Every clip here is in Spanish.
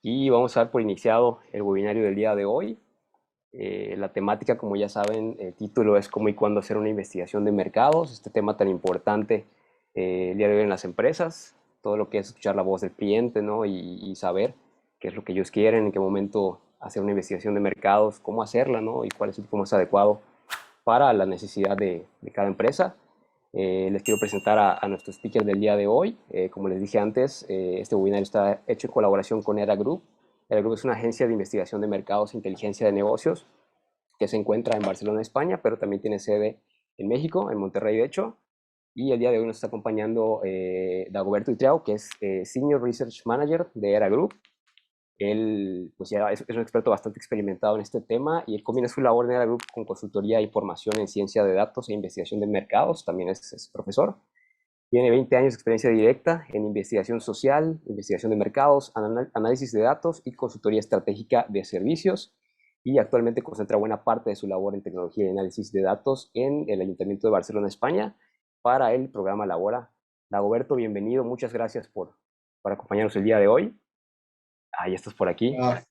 Y vamos a dar por iniciado el webinario del día de hoy. La temática, como ya saben, el título es cómo y cuándo hacer una investigación de mercados, este tema tan importante el día de hoy en las empresas, todo lo que es escuchar la voz del cliente, ¿no? Y saber qué es lo que ellos quieren, en qué momento hacer una investigación de mercados, cómo hacerla, ¿no? Y cuál es el tipo más adecuado para la necesidad de cada empresa. Les quiero presentar a nuestro speaker del día de hoy. Como les dije antes, este webinar está hecho en colaboración con ERA Group. ERA Group es una agencia de investigación de mercados e inteligencia de negocios que se encuentra en Barcelona, España, pero también tiene sede en México, en Monterrey, de hecho. Y el día de hoy nos está acompañando Dagoberto Itriao, que es Senior Research Manager de ERA Group. Él pues ya es un experto bastante experimentado en este tema y él combina su labor en ERA Group con consultoría y formación en ciencia de datos e investigación de mercados. También es profesor. Tiene 20 años de experiencia directa en investigación social, investigación de mercados, análisis de datos y consultoría estratégica de servicios. Y actualmente concentra buena parte de su labor en tecnología y análisis de datos en el Ayuntamiento de Barcelona, España, para el programa Labora. Dagoberto, bienvenido. Muchas gracias por acompañarnos el día de hoy. Ah, ya estás por aquí. Ah,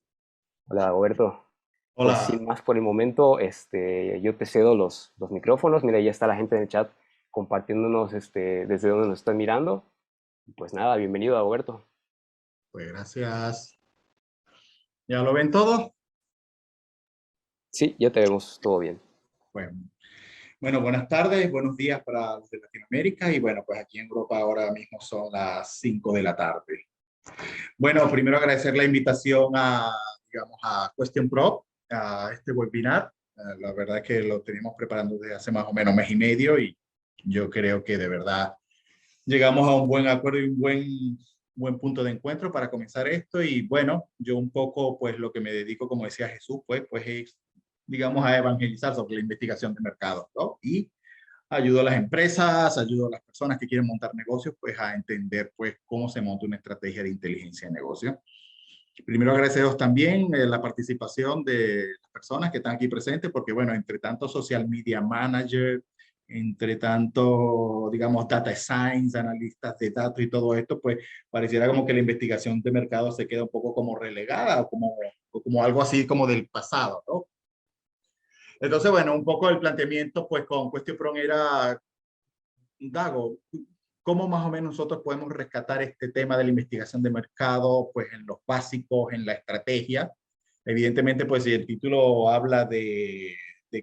Hola, Dagoberto. Pues hola, sin más por el momento, yo te cedo los micrófonos. Mira, ya está la gente en el chat compartiéndonos desde donde nos están mirando. Pues nada, bienvenido, Dagoberto. pues gracias. ¿Ya lo ven todo? Sí, ya te vemos todo bien. Bueno, bueno, buenas tardes, buenos días para los de Latinoamérica y bueno, pues aquí en Europa ahora mismo son las 5 de la tarde. Bueno, primero agradecer la invitación digamos, a Question Pro, a este webinar. La verdad es que lo tenemos preparando desde hace más o menos mes y medio y yo creo que de verdad llegamos a un buen acuerdo y un buen punto de encuentro para comenzar esto. Y bueno, yo un poco, pues lo que me dedico, como decía Jesús, pues es, digamos, a evangelizar sobre la investigación de mercado, ¿no? Y ayudo a las empresas, ayudo a las personas que quieren montar negocios, pues a entender, pues, cómo se monta una estrategia de inteligencia de negocio. Primero agradeceros también la participación de las personas que están aquí presentes, porque bueno, entre tanto social media manager, entre tanto, digamos, data science, analistas de datos y todo esto, pues pareciera como que la investigación de mercado se queda un poco como relegada o como algo así como del pasado, ¿no? Entonces, bueno, un poco el planteamiento, pues con Question Pro era, Dago, ¿cómo más o menos nosotros podemos rescatar este tema de la investigación de mercado, pues en los básicos, en la estrategia? Evidentemente, pues si el título habla de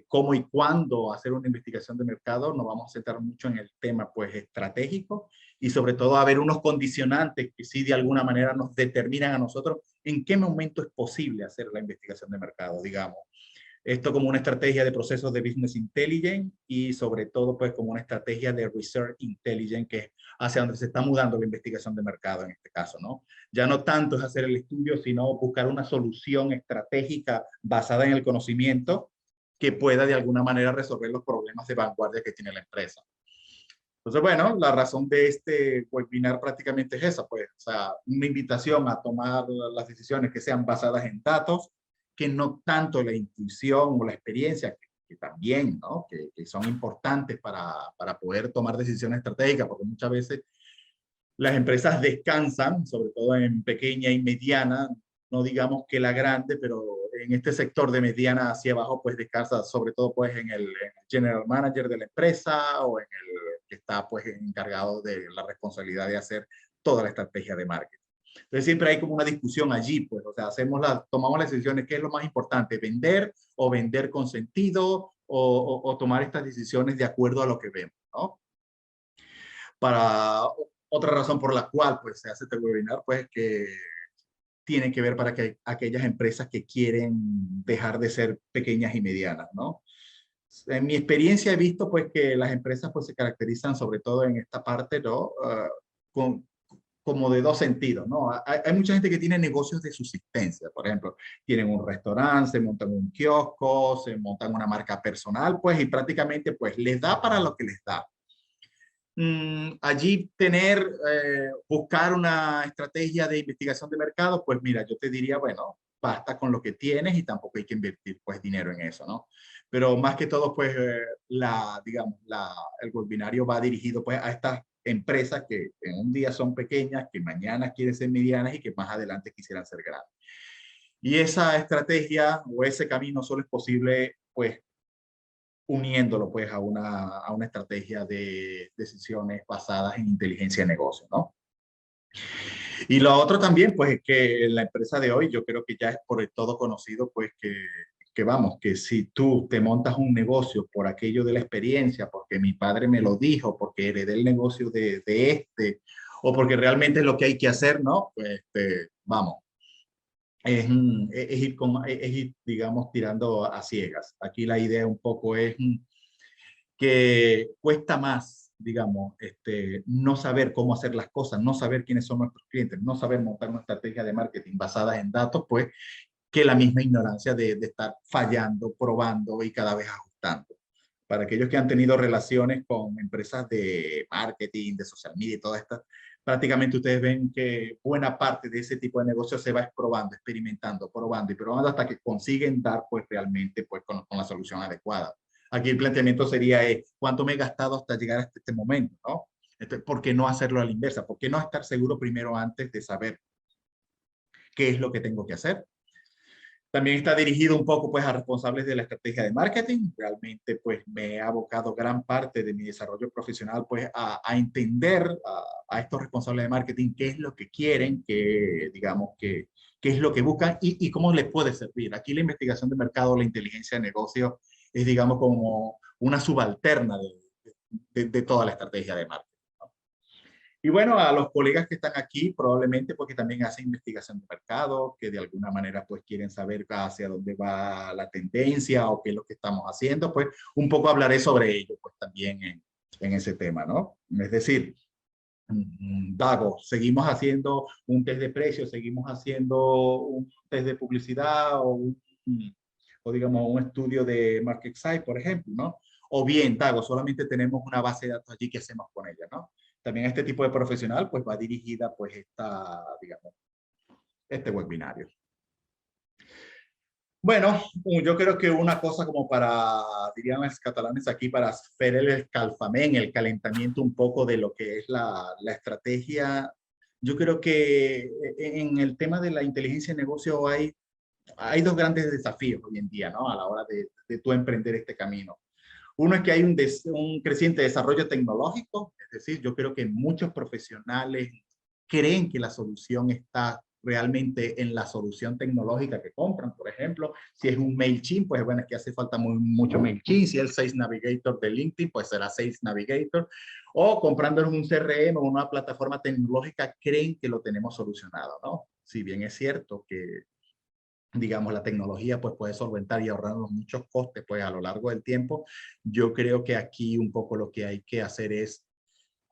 cómo y cuándo hacer una investigación de mercado, nos vamos a centrar mucho en el tema, pues, estratégico y sobre todo a ver unos condicionantes que sí de alguna manera nos determinan a nosotros en qué momento es posible hacer la investigación de mercado, digamos. Esto como una estrategia de procesos de business intelligence y sobre todo pues como una estrategia de research intelligence que es hacia donde se está mudando la investigación de mercado en este caso, ¿no? Ya no tanto es hacer el estudio, sino buscar una solución estratégica basada en el conocimiento que pueda de alguna manera resolver los problemas de vanguardia que tiene la empresa. Entonces, bueno, la razón de este webinar prácticamente es esa, pues, o sea, una invitación a tomar las decisiones que sean basadas en datos, que no tanto la intuición o la experiencia, que también, ¿no? Que son importantes para poder tomar decisiones estratégicas, porque muchas veces las empresas descansan, sobre todo en pequeña y mediana, no digamos que la grande, pero en este sector de mediana hacia abajo, pues descansa sobre todo pues en el general manager de la empresa o en el que está pues encargado de la responsabilidad de hacer toda la estrategia de marketing. Entonces siempre hay como una discusión allí, pues, o sea, tomamos las decisiones, ¿qué es lo más importante? ¿Vender o vender con sentido o tomar estas decisiones de acuerdo a lo que vemos, ¿no? Para otra razón por la cual pues se hace este webinar, pues que tiene que ver para que aquellas empresas que quieren dejar de ser pequeñas y medianas, ¿no? En mi experiencia he visto pues que las empresas pues se caracterizan sobre todo en esta parte, ¿no? Con, como de dos sentidos, ¿no? Hay mucha gente que tiene negocios de subsistencia, por ejemplo, tienen un restaurante, se montan un kiosco, se montan una marca personal, pues, y prácticamente pues les da para lo que les da. Allí buscar una estrategia de investigación de mercado, pues mira, yo te diría, bueno, basta con lo que tienes y tampoco hay que invertir pues dinero en eso, ¿no? Pero más que todo, pues, digamos, el webinario va dirigido pues a estas empresas que en un día son pequeñas, que mañana quieren ser medianas y que más adelante quisieran ser grandes. Y esa estrategia o ese camino solo es posible, pues, uniéndolo, pues, a una estrategia de decisiones basadas en inteligencia de negocio, ¿no? Y lo otro también, pues, es que la empresa de hoy, yo creo que ya es por todo conocido, pues, que vamos, que si tú te montas un negocio por aquello de la experiencia, porque mi padre me lo dijo, porque heredé el negocio de este, o porque realmente es lo que hay que hacer, ¿no? Pues, vamos, es ir, es ir, digamos, tirando a ciegas. Aquí la idea un poco es que cuesta más, digamos, no saber cómo hacer las cosas, no saber quiénes son nuestros clientes, no saber montar una estrategia de marketing basada en datos, pues, que la misma ignorancia de estar fallando, probando y cada vez ajustando. Para aquellos que han tenido relaciones con empresas de marketing, de social media y todas estas, prácticamente ustedes ven que buena parte de ese tipo de negocio se va probando, experimentando, probando y probando hasta que consiguen dar pues realmente pues con la solución adecuada. Aquí el planteamiento sería ¿cuánto me he gastado hasta llegar hasta este momento? ¿No? ¿Por qué no hacerlo a la inversa? ¿Por qué no estar seguro primero antes de saber qué es lo que tengo que hacer? También está dirigido un poco pues a responsables de la estrategia de marketing. Realmente pues me he abocado gran parte de mi desarrollo profesional pues a entender a estos responsables de marketing qué es lo que quieren, que digamos que qué es lo que buscan y cómo les puede servir. Aquí la investigación de mercado, la inteligencia de negocio es digamos como una subalterna de toda la estrategia de marketing. Y bueno, a los colegas que están aquí, probablemente porque también hacen investigación de mercado, que de alguna manera pues quieren saber hacia dónde va la tendencia o qué es lo que estamos haciendo, pues un poco hablaré sobre ello pues también en ese tema, ¿no? Es decir, Dago, seguimos haciendo un test de precios, seguimos haciendo un test de publicidad o digamos un estudio de market size, por ejemplo, ¿no? O bien, Dago, solamente tenemos una base de datos allí que hacemos con ella, ¿no? También este tipo de profesional pues va dirigida pues esta, digamos, este webinario. Bueno, yo creo que una cosa como para, dirían los catalanes aquí, para hacer el escalfamén, el calentamiento un poco de lo que es la estrategia, yo creo que en el tema de la inteligencia de negocio hay dos grandes desafíos hoy en día, ¿no? A la hora de tú emprender este camino. Uno es que hay un creciente desarrollo tecnológico, es decir, yo creo que muchos profesionales creen que la solución está realmente en la solución tecnológica que compran. Por ejemplo, si es un MailChimp, pues bueno, es que hace falta mucho MailChimp. Si es el Sales Navigator de LinkedIn, pues será Sales Navigator. O comprándonos un CRM o una plataforma tecnológica, creen que lo tenemos solucionado, ¿no? Si bien es cierto que digamos, la tecnología pues puede solventar y ahorrarnos muchos costes pues a lo largo del tiempo. Yo creo que aquí un poco lo que hay que hacer es,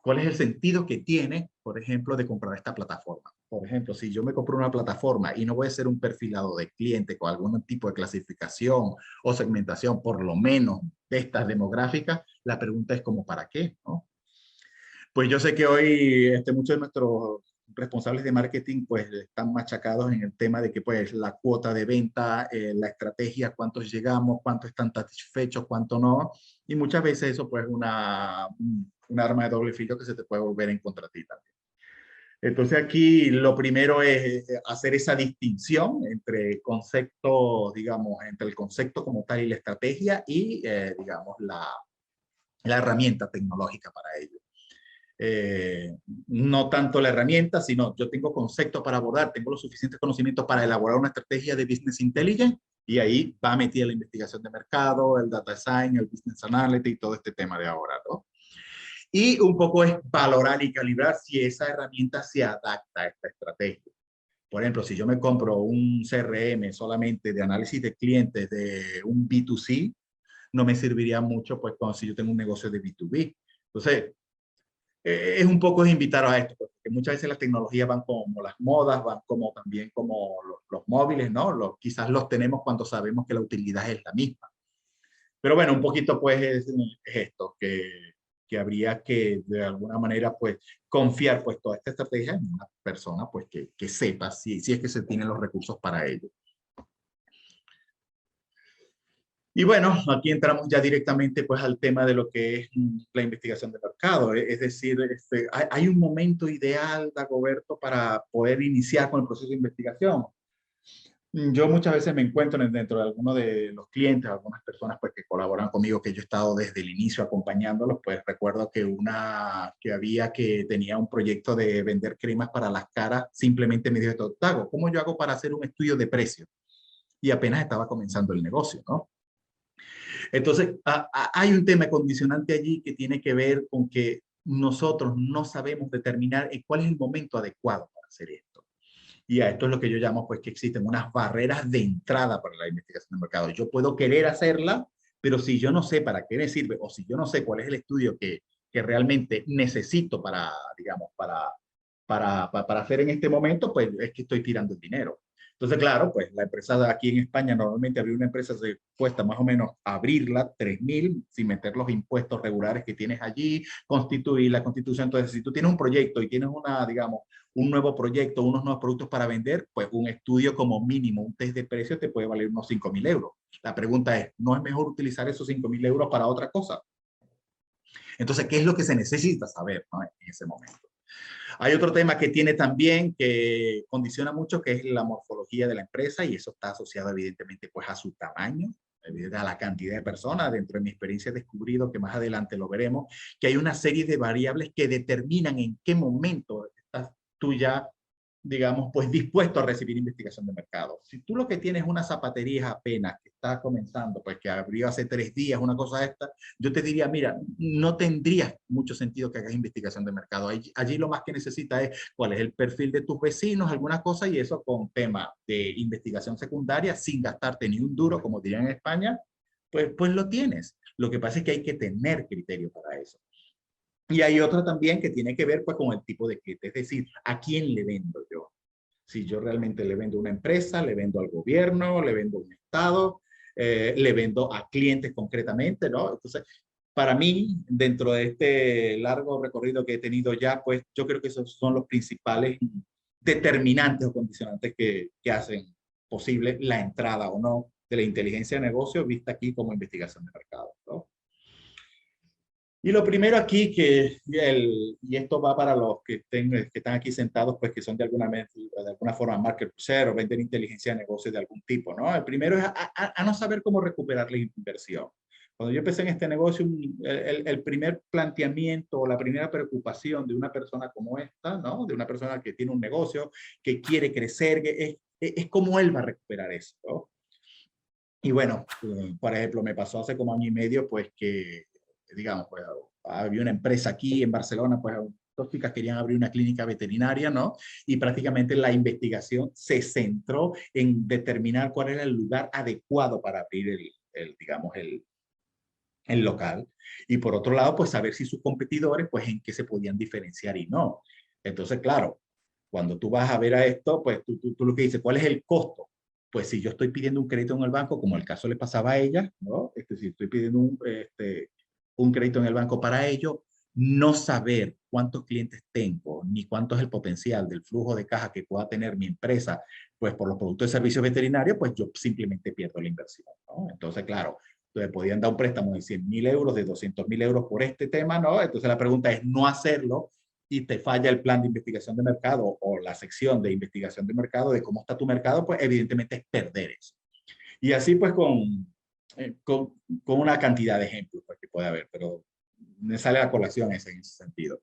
¿cuál es el sentido que tiene, por ejemplo, de comprar esta plataforma? Por ejemplo, si yo me compro una plataforma y no voy a ser un perfilado de cliente con algún tipo de clasificación o segmentación, por lo menos de estas demográficas, la pregunta es como, ¿para qué? ¿No? Pues yo sé que hoy muchos de nuestros responsables de marketing pues están machacados en el tema de que pues la cuota de venta, la estrategia, cuántos llegamos, cuántos están satisfechos, cuánto no. Y muchas veces eso pues es un arma de doble filo que se te puede volver en contra de ti también. Entonces aquí lo primero es hacer esa distinción entre conceptos, digamos, entre el concepto como tal y la estrategia y, digamos, la herramienta tecnológica para ello. No tanto la herramienta, sino yo tengo conceptos para abordar, tengo los suficientes conocimientos para elaborar una estrategia de business intelligence y ahí va metida la investigación de mercado, el data science, el business analytics y todo este tema de ahora, ¿no? Y un poco es valorar y calibrar si esa herramienta se adapta a esta estrategia. Por ejemplo, si yo me compro un CRM solamente de análisis de clientes de un B2C, no me serviría mucho pues cuando si yo tengo un negocio de B2B. Entonces, es un poco invitar a esto, porque muchas veces las tecnologías van como las modas, van como también como los móviles, ¿no? Quizás los tenemos cuando sabemos que la utilidad es la misma. Pero bueno, un poquito pues es esto, que habría que de alguna manera pues confiar pues toda esta estrategia en una persona pues que sepa si es que se tienen los recursos para ello. Y bueno, aquí entramos ya directamente pues al tema de lo que es la investigación de mercado. Es decir, hay un momento ideal, Dagoberto, para poder iniciar con el proceso de investigación. Yo muchas veces me encuentro dentro de algunos de los clientes, algunas personas pues, que colaboran conmigo, que yo he estado desde el inicio acompañándolos, pues recuerdo que que tenía un proyecto de vender cremas para las caras, simplemente me dijo, Dago, ¿cómo yo hago para hacer un estudio de precio? Y apenas estaba comenzando el negocio, ¿no? Entonces, hay un tema condicionante allí que tiene que ver con que nosotros no sabemos determinar cuál es el momento adecuado para hacer esto. Y a esto es lo que yo llamo, pues, que existen unas barreras de entrada para la investigación de mercado. Yo puedo querer hacerla, pero si yo no sé para qué me sirve o si yo no sé cuál es el estudio que realmente necesito para, digamos, para hacer en este momento, pues es que estoy tirando el dinero. Entonces, claro, pues la empresa de aquí en España, normalmente abrir una empresa se cuesta más o menos abrirla 3.000 sin meter los impuestos regulares que tienes allí, constituir la constitución. Entonces, si tú tienes un proyecto y tienes una, digamos, un nuevo proyecto, unos nuevos productos para vender, pues un estudio como mínimo, un test de precios te puede valer unos 5.000 euros. La pregunta es, ¿no es mejor utilizar esos 5.000 euros para otra cosa? Entonces, ¿qué es lo que se necesita saber, ¿no? En ese momento? Hay otro tema que tiene también que condiciona mucho, que es la morfología de la empresa, y eso está asociado evidentemente pues a su tamaño, a la cantidad de personas. Dentro de mi experiencia he descubrido, que más adelante lo veremos, que hay una serie de variables que determinan en qué momento estás tú ya, digamos, pues dispuesto a recibir investigación de mercado. Si tú lo que tienes es una zapatería apenas que está comenzando, pues que abrió hace 3 días, una cosa esta, yo te diría, mira, no tendría mucho sentido que hagas investigación de mercado. Allí lo más que necesitas es cuál es el perfil de tus vecinos, alguna cosa, y eso con tema de investigación secundaria, sin gastarte ni un duro, como dirían en España, pues lo tienes. Lo que pasa es que hay que tener criterio para eso. Y hay otro también que tiene que ver pues, con el tipo de cliente, es decir, ¿a quién le vendo yo? Si yo realmente le vendo a una empresa, le vendo al gobierno, le vendo a un estado, le vendo a clientes concretamente, ¿no? Entonces, para mí, dentro de este largo recorrido que he tenido ya, pues yo creo que esos son los principales determinantes o condicionantes que hacen posible la entrada o no de la inteligencia de negocio vista aquí como investigación de mercado, ¿no? Y lo primero aquí, y esto va para los que están aquí sentados, pues que son de alguna forma market research o venden inteligencia de negocio de algún tipo, ¿no? El primero es a no saber cómo recuperar la inversión. Cuando yo empecé en este negocio, el primer planteamiento o la primera preocupación de una persona como esta, ¿no? De una persona que tiene un negocio, que quiere crecer, es cómo él va a recuperar eso, ¿no? Y bueno, por ejemplo, me pasó hace como año y medio, pues que, digamos, pues había una empresa aquí en Barcelona, pues dos chicas querían abrir una clínica veterinaria, ¿no? Y prácticamente la investigación se centró en determinar cuál era el lugar adecuado para abrir digamos, el local. Y por otro lado, pues saber si sus competidores, pues en qué se podían diferenciar y no. Entonces, claro, cuando tú vas a ver a esto, pues tú lo que dices, ¿cuál es el costo? Pues si yo estoy pidiendo un crédito en el banco, como el caso le pasaba a ella, ¿no? Si estoy pidiendo un crédito en el banco para ello, no saber cuántos clientes tengo, ni cuánto es el potencial del flujo de caja que pueda tener mi empresa, pues por los productos de servicios veterinarios, pues yo simplemente pierdo la inversión, ¿no? Entonces, claro, entonces podían dar un préstamo de 100.000 euros, de 200.000 euros por este tema, ¿no? Entonces la pregunta es no hacerlo y te falla el plan de investigación de mercado o la sección de investigación de mercado de cómo está tu mercado, pues evidentemente es perder eso. Y así pues con una cantidad de ejemplos pues, que puede haber, pero me sale a colación ese en ese sentido.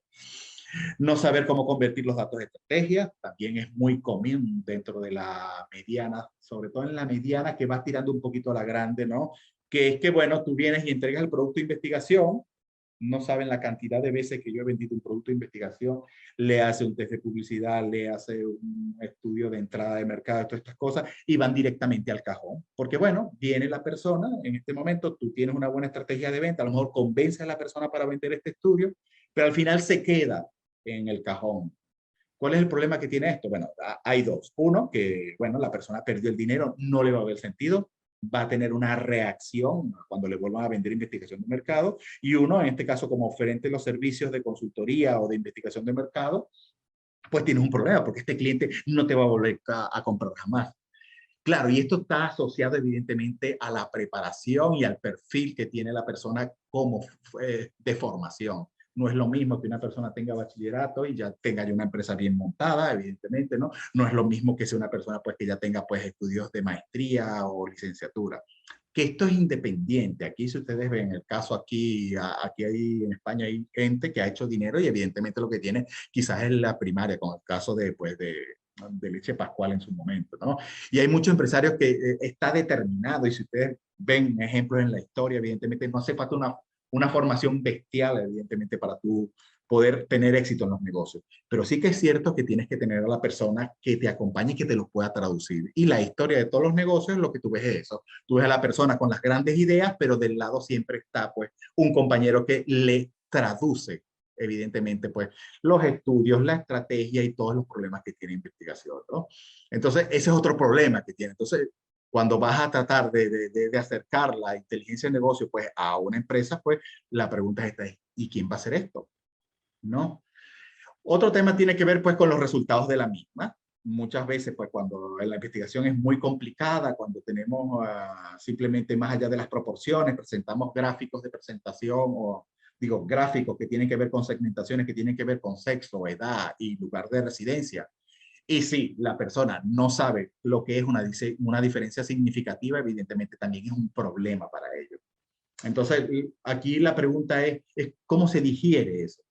No saber cómo convertir los datos en estrategias también es muy común dentro de la mediana, sobre todo en la mediana que va tirando un poquito a la grande, ¿no? Que es que, bueno, tú vienes y entregas el producto de investigación, no saben la cantidad de veces que yo he vendido un producto de investigación, le hace un test de publicidad, le hace un estudio de entrada de mercado, todas estas cosas, y van directamente al cajón. Porque bueno, viene la persona, en este momento tú tienes una buena estrategia de venta, a lo mejor convences a la persona para vender este estudio, pero al final se queda en el cajón. ¿Cuál es el problema que tiene esto? Bueno, hay dos. Uno, que bueno, la persona perdió el dinero, no le va a haber sentido, va a tener una reacción cuando le vuelvan a vender investigación de mercado. Y uno, en este caso, como oferente de los servicios de consultoría o de investigación de mercado, pues tienes un problema porque este cliente no te va a volver a comprar jamás. Claro, y esto está asociado evidentemente a la preparación y al perfil que tiene la persona como de formación. No es lo mismo que una persona tenga bachillerato y ya tenga ya una empresa bien montada, evidentemente, ¿no? No es lo mismo que sea una persona pues que ya tenga pues estudios de maestría o licenciatura. Que esto es independiente. Aquí, si ustedes ven el caso aquí, aquí hay, en España hay gente que ha hecho dinero y evidentemente lo que tiene quizás es la primaria, como el caso de, pues, de Leche Pascual en su momento, ¿no? Y hay muchos empresarios que está determinado, y si ustedes ven ejemplos en la historia, evidentemente no hace falta una formación bestial, evidentemente, para tú poder tener éxito en los negocios. Pero sí que es cierto que tienes que tener a la persona que te acompañe y que te los pueda traducir. Y la historia de todos los negocios, lo que tú ves es eso. Tú ves a la persona con las grandes ideas, pero del lado siempre está pues un compañero que le traduce evidentemente, pues, los estudios, la estrategia y todos los problemas que tiene investigación, ¿no? Entonces, ese es otro problema que tiene. Entonces, cuando vas a tratar de acercar la inteligencia de negocio, pues, a una empresa, pues, la pregunta es esta, ¿y quién va a hacer esto? ¿No? Otro tema tiene que ver, pues, con los resultados de la misma. Muchas veces, pues, cuando la investigación es muy complicada, cuando tenemos simplemente más allá de las proporciones, presentamos gráficos de presentación o, digo, gráficos que tienen que ver con segmentaciones, que tienen que ver con sexo, edad y lugar de residencia. Y si la persona no sabe lo que es una diferencia significativa, evidentemente también es un problema para ellos. Entonces, aquí la pregunta es ¿cómo se digiere eso?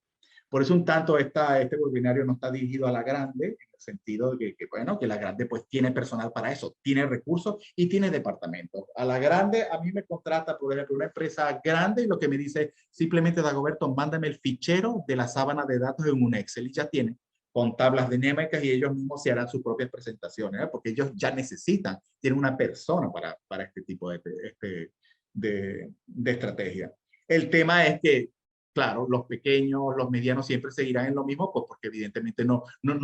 Por eso un tanto este webinario no está dirigido a la grande, en el sentido de bueno, que la grande pues tiene personal para eso, tiene recursos y tiene departamentos. A la grande, a mí me contrata, por ejemplo, una empresa grande y lo que me dice simplemente, Dagoberto, mándame el fichero de la sábana de datos en un Excel y ya tiene con tablas dinámicas y ellos mismos se harán sus propias presentaciones, ¿eh? Porque ellos ya necesitan, tienen una persona para este tipo de estrategia. El tema es que claro, los pequeños, los medianos siempre seguirán en lo mismo, pues porque evidentemente no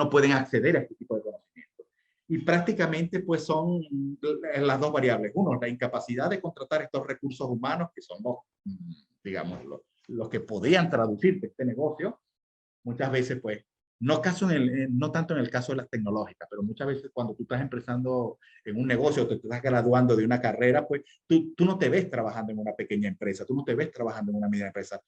pueden acceder a este tipo de conocimiento. Y prácticamente pues son las dos variables. Uno, la incapacidad de contratar estos recursos humanos, que son los, digamos, los que podrían traducirte este negocio. Muchas veces pues, no tanto en el caso de las tecnológicas, pero muchas veces cuando tú estás empezando en un negocio, o te estás graduando de una carrera, pues tú no te ves trabajando en una pequeña empresa, tú no te ves trabajando en una media empresa.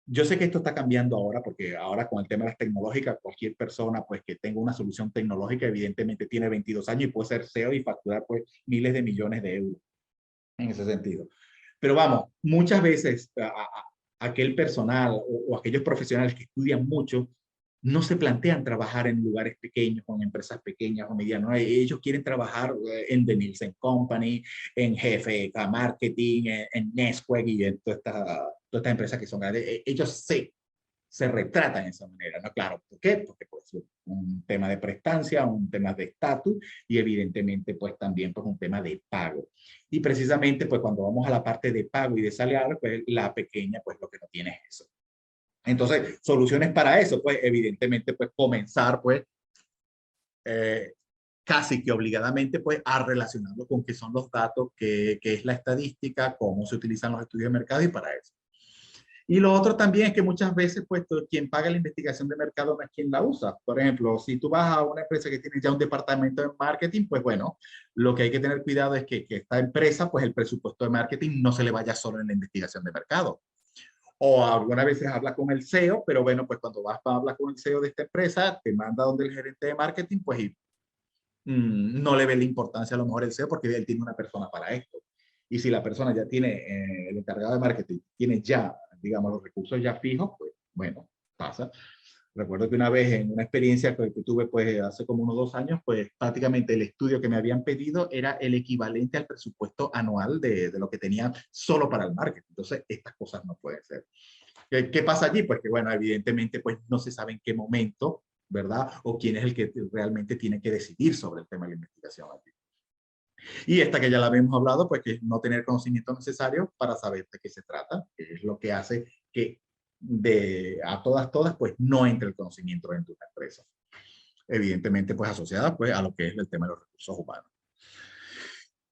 Yo sé que esto está cambiando ahora porque ahora con el tema de las tecnológicas, cualquier persona pues que tenga una solución tecnológica evidentemente tiene 22 años y puede ser CEO y facturar pues miles de millones de euros en ese sentido. Pero vamos, muchas veces aquel personal o aquellos profesionales que estudian mucho no se plantean trabajar en lugares pequeños, con empresas pequeñas o medianas. Ellos quieren trabajar en The Nielsen Company, en GFK Marketing, en Nesquik y en todas estas empresas que son grandes. Ellos se retratan de esa manera, ¿no? Claro, ¿por qué? Porque pues un tema de prestancia, un tema de estatus y evidentemente pues también pues un tema de pago. Y precisamente pues cuando vamos a la parte de pago y de salario, pues la pequeña pues lo que no tiene es eso. Entonces, soluciones para eso, pues evidentemente pues comenzar pues eh, casi que obligadamente pues a relacionarlo con qué son los datos, qué es la estadística, cómo se utilizan los estudios de mercado y para eso. Y lo otro también es que muchas veces, pues, quien paga la investigación de mercado no es quien la usa. Por ejemplo, si tú vas a una empresa que tiene ya un departamento de marketing, pues bueno, lo que hay que tener cuidado es que esta empresa, pues el presupuesto de marketing no se le vaya solo en la investigación de mercado. O algunas veces habla con el CEO, pero bueno, pues cuando vas a hablar con el CEO de esta empresa, te manda donde el gerente de marketing, pues y, no le ve la importancia a lo mejor el CEO porque él tiene una persona para esto. Y si la persona ya tiene, el encargado de marketing, tiene ya, digamos, los recursos ya fijos, pues bueno, pasa. Recuerdo que una vez en una experiencia que tuve pues hace como unos 2 años, pues prácticamente el estudio que me habían pedido era el equivalente al presupuesto anual de lo que tenía solo para el marketing. Entonces, estas cosas no pueden ser. ¿Qué pasa allí? Pues que bueno, evidentemente pues no se sabe en qué momento, ¿verdad? O quién es el que realmente tiene que decidir sobre el tema de la investigación allí. Y esta que ya la habíamos hablado, pues que no tener conocimiento necesario para saber de qué se trata, que es lo que hace que a todas, pues no entre el conocimiento dentro de una empresa. Evidentemente, pues asociada pues, a lo que es el tema de los recursos humanos.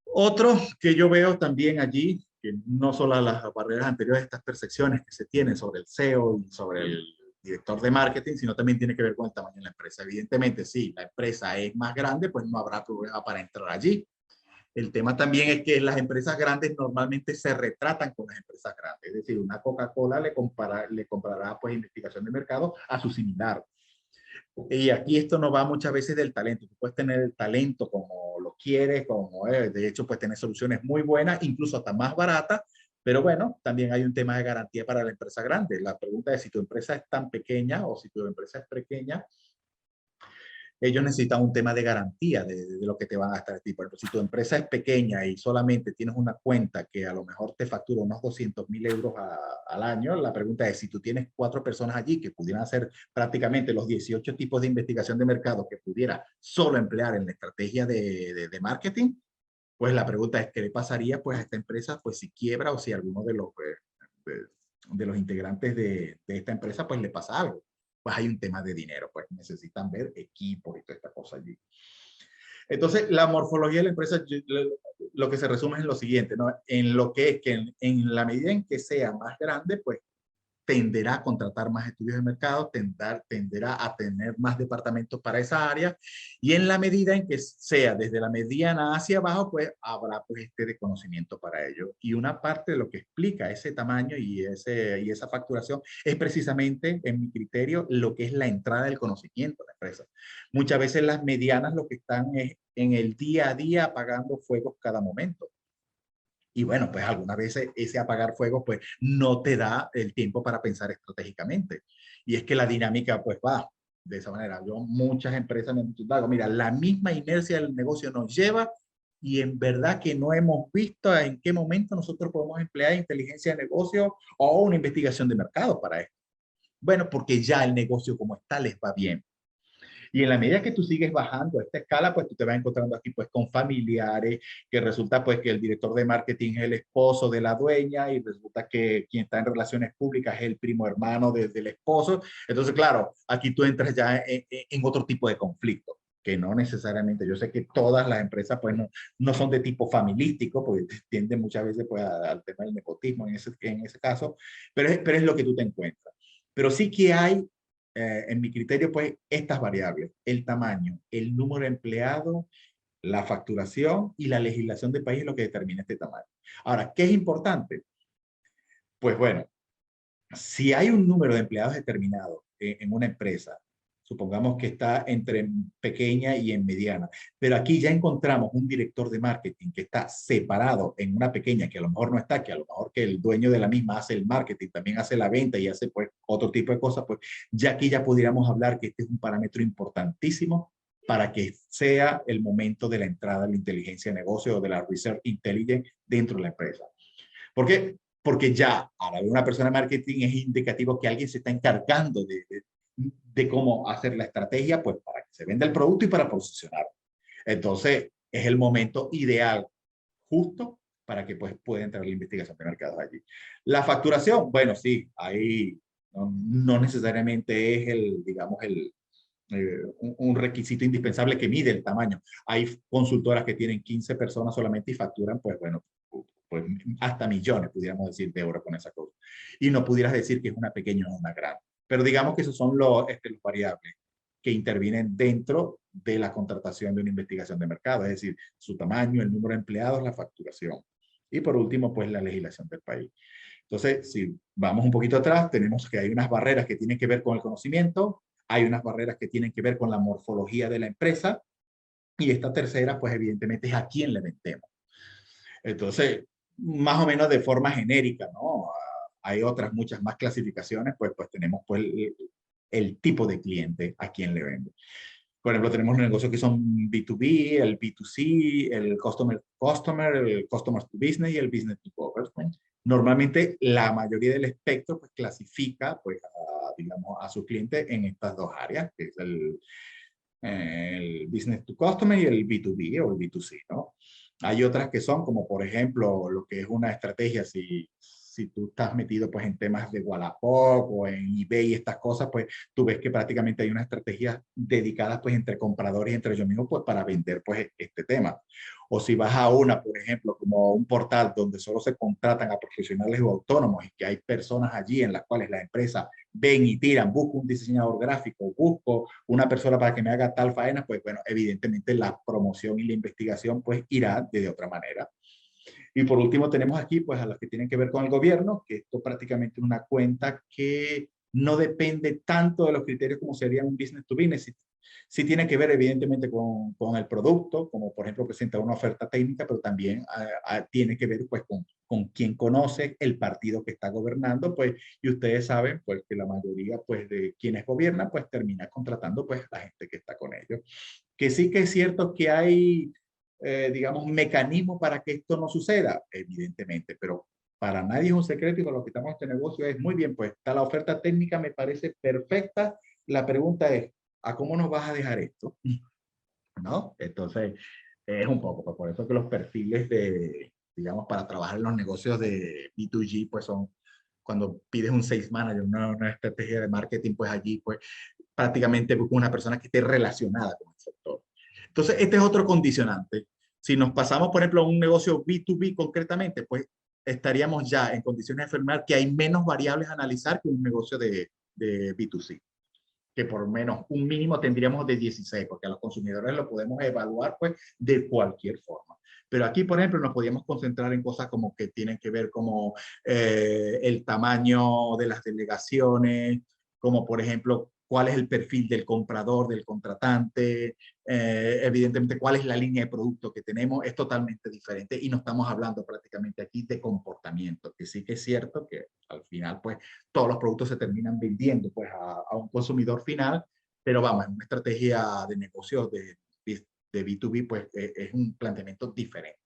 Otro que yo veo también allí, que no solo las barreras anteriores, estas percepciones que se tienen sobre el SEO y sobre director de marketing, sino también tiene que ver con el tamaño de la empresa. Evidentemente, si la empresa es más grande, pues no habrá problema para entrar allí. El tema también es que las empresas grandes normalmente se retratan con las empresas grandes. Es decir, una Coca-Cola le comprará pues investigación de mercado a su similar. Y aquí esto no va muchas veces del talento. Tú puedes tener el talento como lo quieres, como de hecho puedes tener soluciones muy buenas, incluso hasta más baratas, pero bueno, también hay un tema de garantía para la empresa grande. La pregunta es si tu empresa es tan pequeña o si tu empresa es pequeña, ellos necesitan un tema de garantía de lo que te van a gastar a ti. Por ejemplo, si tu empresa es pequeña y solamente tienes una cuenta que a lo mejor te factura unos 200.000 euros al año, la pregunta es si tú tienes 4 personas allí que pudieran hacer prácticamente los 18 tipos de investigación de mercado que pudiera solo emplear en la estrategia de marketing, pues la pregunta es, ¿qué le pasaría pues a esta empresa pues si quiebra o si alguno de los integrantes de esta empresa pues le pasa algo? Pues hay un tema de dinero, pues necesitan ver equipos y toda esta cosa allí. Entonces, la morfología de la empresa, lo que se resume es lo siguiente, ¿no? En lo que es que en la medida en que sea más grande, pues tenderá a contratar más estudios de mercado, tenderá a tener más departamentos para esa área, y en la medida en que sea desde la mediana hacia abajo, pues habrá pues de conocimiento para ello. Y una parte de lo que explica ese tamaño y esa facturación es precisamente, en mi criterio, lo que es la entrada del conocimiento a la empresa. Muchas veces las medianas lo que están es en el día a día apagando fuegos cada momento. Y bueno, pues algunas veces ese apagar fuego pues no te da el tiempo para pensar estratégicamente. Y es que la dinámica pues va de esa manera. Yo, muchas empresas me han dicho, mira, la misma inercia del negocio nos lleva y en verdad que no hemos visto en qué momento nosotros podemos emplear inteligencia de negocio o una investigación de mercado para esto. Bueno, porque ya el negocio como está les va bien. Y en la medida que tú sigues bajando esta escala, pues tú te vas encontrando aquí pues con familiares, que resulta pues que el director de marketing es el esposo de la dueña y resulta que quien está en relaciones públicas es el primo hermano del esposo. Entonces, claro, aquí tú entras ya en otro tipo de conflicto que no necesariamente, yo sé que todas las empresas pues no son de tipo familiístico, porque tienden muchas veces pues al tema del nepotismo en ese caso, pero es lo que tú te encuentras. Pero sí que hay en mi criterio, pues, estas variables, el tamaño, el número de empleados, la facturación y la legislación del país es lo que determina este tamaño. Ahora, ¿qué es importante? Pues bueno, si hay un número de empleados determinado en una empresa, supongamos que está entre pequeña y en mediana, pero aquí ya encontramos un director de marketing que está separado en una pequeña, que a lo mejor no está, que a lo mejor que el dueño de la misma hace el marketing, también hace la venta y hace pues otro tipo de cosas, pues ya aquí ya pudiéramos hablar que este es un parámetro importantísimo para que sea el momento de la entrada de la inteligencia de negocio o de la research intelligence dentro de la empresa. ¿Por qué? Porque ya al haber una persona de marketing es indicativo que alguien se está encargando de cómo hacer la estrategia, pues para que se venda el producto y para posicionar. Entonces, es el momento ideal, justo, para que pues pueda entrar la investigación de mercados allí. La facturación, bueno, sí, ahí no necesariamente es digamos, un requisito indispensable que mide el tamaño. Hay consultoras que tienen 15 personas solamente y facturan, pues bueno, pues hasta millones, pudiéramos decir, de euros con esa cosa. Y no pudieras decir que es una pequeña o una grande. Pero digamos que esos son los variables que intervienen dentro de la contratación de una investigación de mercado, es decir, su tamaño, el número de empleados, la facturación. Y por último, pues la legislación del país. Entonces, si vamos un poquito atrás, tenemos que hay unas barreras que tienen que ver con el conocimiento, hay unas barreras que tienen que ver con la morfología de la empresa, y esta tercera, pues evidentemente es a quién le vendemos. Entonces, más o menos de forma genérica, ¿no? Hay otras muchas más clasificaciones, pues tenemos pues el tipo de cliente a quien le vende. Por ejemplo, tenemos negocios que son B2B, el B2C, el el Customer to Business y el Business to Government. Normalmente, la mayoría del espectro pues, clasifica pues, digamos, a sus clientes en estas dos áreas, que es el Business to Customer y el B2B o el B2C, ¿no? Hay otras que son como, por ejemplo, lo que es una estrategia, si si tú estás metido pues en temas de Wallapop o en eBay y estas cosas, pues tú ves que prácticamente hay una estrategia dedicada pues entre compradores y entre ellos mismos pues para vender pues este tema. O si vas a una, por ejemplo, como un portal donde solo se contratan a profesionales o autónomos y que hay personas allí en las cuales la empresa ven y tiran, busco un diseñador gráfico, busco una persona para que me haga tal faena, pues bueno, evidentemente la promoción y la investigación pues irá de otra manera. Y por último tenemos aquí pues a las que tienen que ver con el gobierno, que esto prácticamente es una cuenta que no depende tanto de los criterios como sería un business to business. Sí tiene que ver evidentemente con el producto, como por ejemplo presentar una oferta técnica, pero también tiene que ver pues con quien conoce el partido que está gobernando, pues, y ustedes saben pues que la mayoría pues de quienes gobiernan pues termina contratando pues la gente que está con ellos. Que sí que es cierto que hay digamos, mecanismos para que esto no suceda, evidentemente, pero para nadie es un secreto y para los que estamos en este negocio es muy bien puesta. La oferta técnica me parece perfecta. La pregunta es, ¿a cómo nos vas a dejar esto? ¿No? Entonces, es un poco, pues por eso que los perfiles de, digamos, para trabajar en los negocios de B2G, pues son, cuando pides un sales manager, una estrategia de marketing, pues allí, pues prácticamente busca una persona que esté relacionada con el sector. Entonces, este es otro condicionante. Si nos pasamos, por ejemplo, a un negocio B2B concretamente, pues estaríamos ya en condiciones de afirmar que hay menos variables a analizar que un negocio de B2C, que por menos un mínimo tendríamos de 16, porque a los consumidores lo podemos evaluar pues de cualquier forma. Pero aquí, por ejemplo, nos podríamos concentrar en cosas como que tienen que ver como el tamaño de las delegaciones, como por ejemplo, cuál es el perfil del comprador, del contratante, evidentemente cuál es la línea de producto que tenemos, es totalmente diferente y no estamos hablando prácticamente aquí de comportamiento, que sí que es cierto que al final pues todos los productos se terminan vendiendo pues a un consumidor final, pero vamos, en una estrategia de negocios de B2B pues es un planteamiento diferente.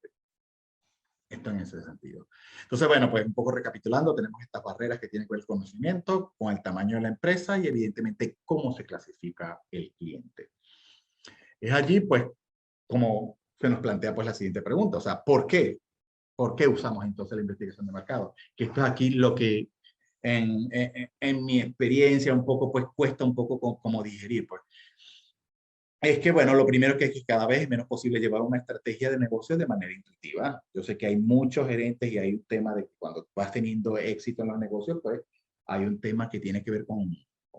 Esto en ese sentido. Entonces, bueno, pues un poco recapitulando, tenemos estas barreras que tienen que ver con el conocimiento, con el tamaño de la empresa y evidentemente cómo se clasifica el cliente. Es allí, pues, como se nos plantea pues la siguiente pregunta, o sea, ¿por qué? ¿Por qué usamos entonces la investigación de mercado? Que esto es aquí lo que en mi experiencia un poco, pues cuesta un poco como digerir, pues. Es que, bueno, lo primero que es que cada vez es menos posible llevar una estrategia de negocio de manera intuitiva. Yo sé que hay muchos gerentes y hay un tema de que cuando vas teniendo éxito en los negocios, pues hay un tema que tiene que ver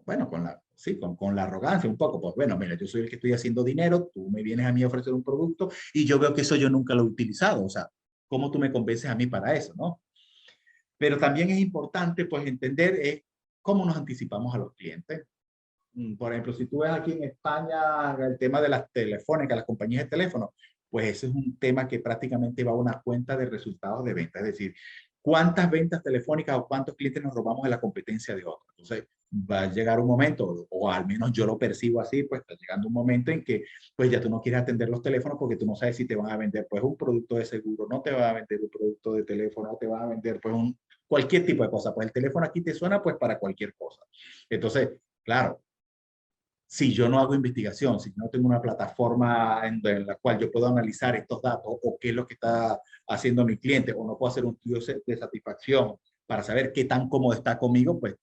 bueno, sí, con la arrogancia un poco. Pues bueno, mira, yo soy el que estoy haciendo dinero, tú me vienes a mí a ofrecer un producto y yo veo que eso yo nunca lo he utilizado. O sea, ¿cómo tú me convences a mí para eso, no? Pero también es importante, pues, entender cómo nos anticipamos a los clientes. Por ejemplo, si tú ves aquí en España el tema de las telefónicas, las compañías de teléfono, pues ese es un tema que prácticamente va a una cuenta de resultados de venta. Es decir, cuántas ventas telefónicas o cuántos clientes nos robamos de la competencia de otros. Entonces, va a llegar un momento, o al menos yo lo percibo así, pues está llegando un momento en que pues ya tú no quieres atender los teléfonos porque tú no sabes si te van a vender pues un producto de seguro, no te van a vender un producto de teléfono, no te van a vender pues cualquier tipo de cosa. Pues el teléfono aquí te suena pues para cualquier cosa. Entonces, claro, si yo no hago investigación, si no tengo una plataforma en la cual yo puedo analizar estos datos o qué es lo que está haciendo mi cliente, o no puedo hacer un estudio de satisfacción para saber qué tan cómodo está conmigo, pues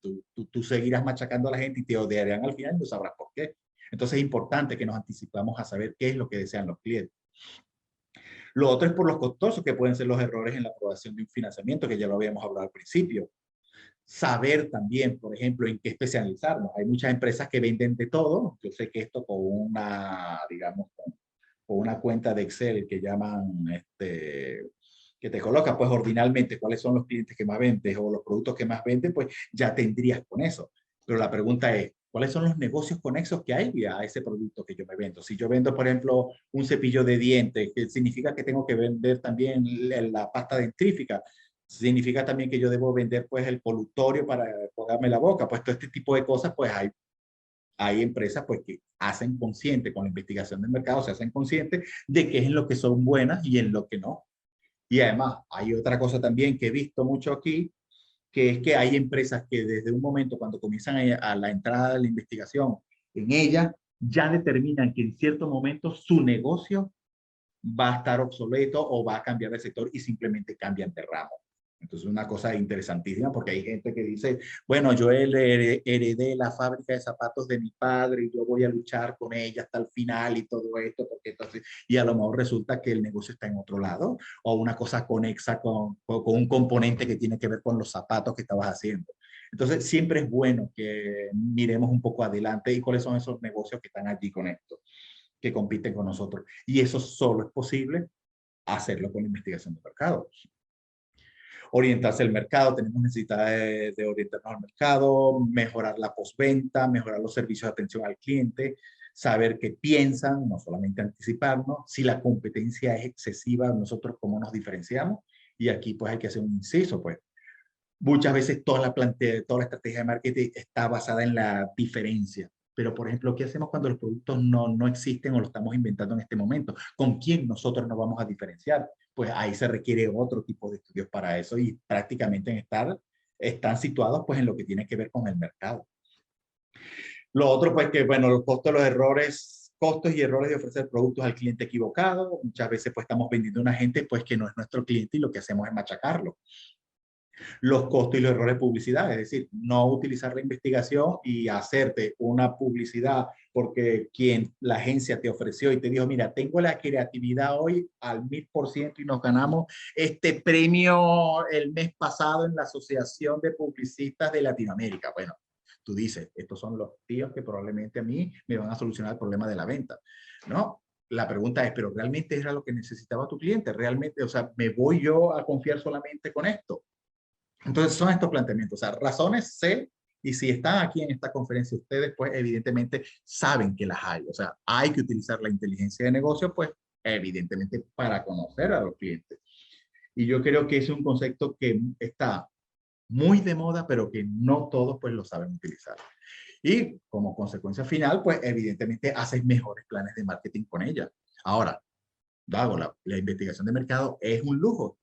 tú seguirás machacando a la gente y te odiarán al final y no sabrás por qué. Entonces es importante que nos anticipamos a saber qué es lo que desean los clientes. Lo otro es por los costosos que pueden ser los errores en la aprobación de un financiamiento, que ya lo habíamos hablado al principio. Saber también, por ejemplo, en qué especializarnos. Hay muchas empresas que venden de todo. Yo sé que esto con una, digamos, con una cuenta de Excel que llaman, que te coloca, pues ordinalmente, cuáles son los clientes que más vendes o los productos que más venden, pues ya tendrías con eso. Pero la pregunta es, ¿cuáles son los negocios conexos que hay a ese producto que yo me vendo? Si yo vendo, por ejemplo, un cepillo de dientes, que significa que tengo que vender también la pasta dentrífica, significa también que yo debo vender pues el colutorio para colgarme la boca, pues todo este tipo de cosas, pues hay empresas pues que hacen consciente con la investigación del mercado, se hacen conscientes de qué es en lo que son buenas y en lo que no. Y además hay otra cosa también que he visto mucho aquí, que es que hay empresas que desde un momento cuando comienzan a la entrada de la investigación en ella, ya determinan que en cierto momento su negocio va a estar obsoleto o va a cambiar de sector y simplemente cambian de ramo. Entonces, una cosa interesantísima porque hay gente que dice, bueno, yo heredé la fábrica de zapatos de mi padre y yo voy a luchar con ella hasta el final y todo esto, porque entonces, y a lo mejor resulta que el negocio está en otro lado o una cosa conexa con un componente que tiene que ver con los zapatos que estabas haciendo. Entonces, siempre es bueno que miremos un poco adelante y cuáles son esos negocios que están allí con esto, que compiten con nosotros. Y eso solo es posible hacerlo con la investigación de mercado. Orientarse al mercado, tenemos necesidad de orientarnos al mercado, mejorar la postventa, mejorar los servicios de atención al cliente, saber qué piensan, no solamente anticiparnos, si la competencia es excesiva, nosotros cómo nos diferenciamos, y aquí pues hay que hacer un inciso, pues muchas veces toda la estrategia de marketing está basada en la diferencia. Pero, por ejemplo, ¿qué hacemos cuando los productos no existen o lo estamos inventando en este momento? ¿Con quién nosotros nos vamos a diferenciar? Pues ahí se requiere otro tipo de estudios para eso y prácticamente están situados pues en lo que tiene que ver con el mercado. Lo otro, pues que, bueno, los costos y errores de ofrecer productos al cliente equivocado. Muchas veces pues estamos vendiendo a una gente pues que no es nuestro cliente y lo que hacemos es machacarlo. Los costos y los errores de publicidad, es decir, no utilizar la investigación y hacerte una publicidad porque la agencia te ofreció y te dijo, mira, tengo la creatividad hoy al 1000% y nos ganamos este premio el mes pasado en la Asociación de Publicistas de Latinoamérica. Bueno, tú dices, estos son los tíos que probablemente a mí me van a solucionar el problema de la venta, ¿no? La pregunta es, ¿pero realmente era lo que necesitaba tu cliente? ¿Realmente, o sea, me voy yo a confiar solamente con esto? Entonces son estos planteamientos, o sea, razones sé, y si están aquí en esta conferencia ustedes, pues evidentemente saben que las hay, o sea, hay que utilizar la inteligencia de negocio, pues evidentemente para conocer a los clientes. Y yo creo que es un concepto que está muy de moda, pero que no todos pues lo saben utilizar. Y como consecuencia final, pues evidentemente haces mejores planes de marketing con ella. Ahora, Dago, la investigación de mercado es un lujo.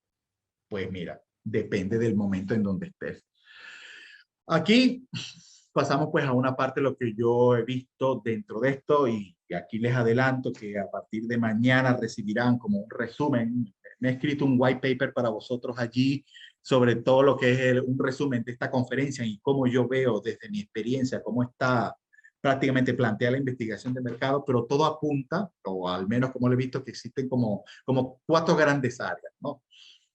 Pues mira, depende del momento en donde estés. Aquí pasamos pues a una parte de lo que yo he visto dentro de esto y aquí les adelanto que a partir de mañana recibirán como un resumen. Me he escrito un white paper para vosotros allí sobre todo lo que es un resumen de esta conferencia y cómo yo veo desde mi experiencia, cómo está prácticamente planteada la investigación de mercado, pero todo apunta, o al menos como lo he visto, que existen como 4 grandes áreas, ¿no?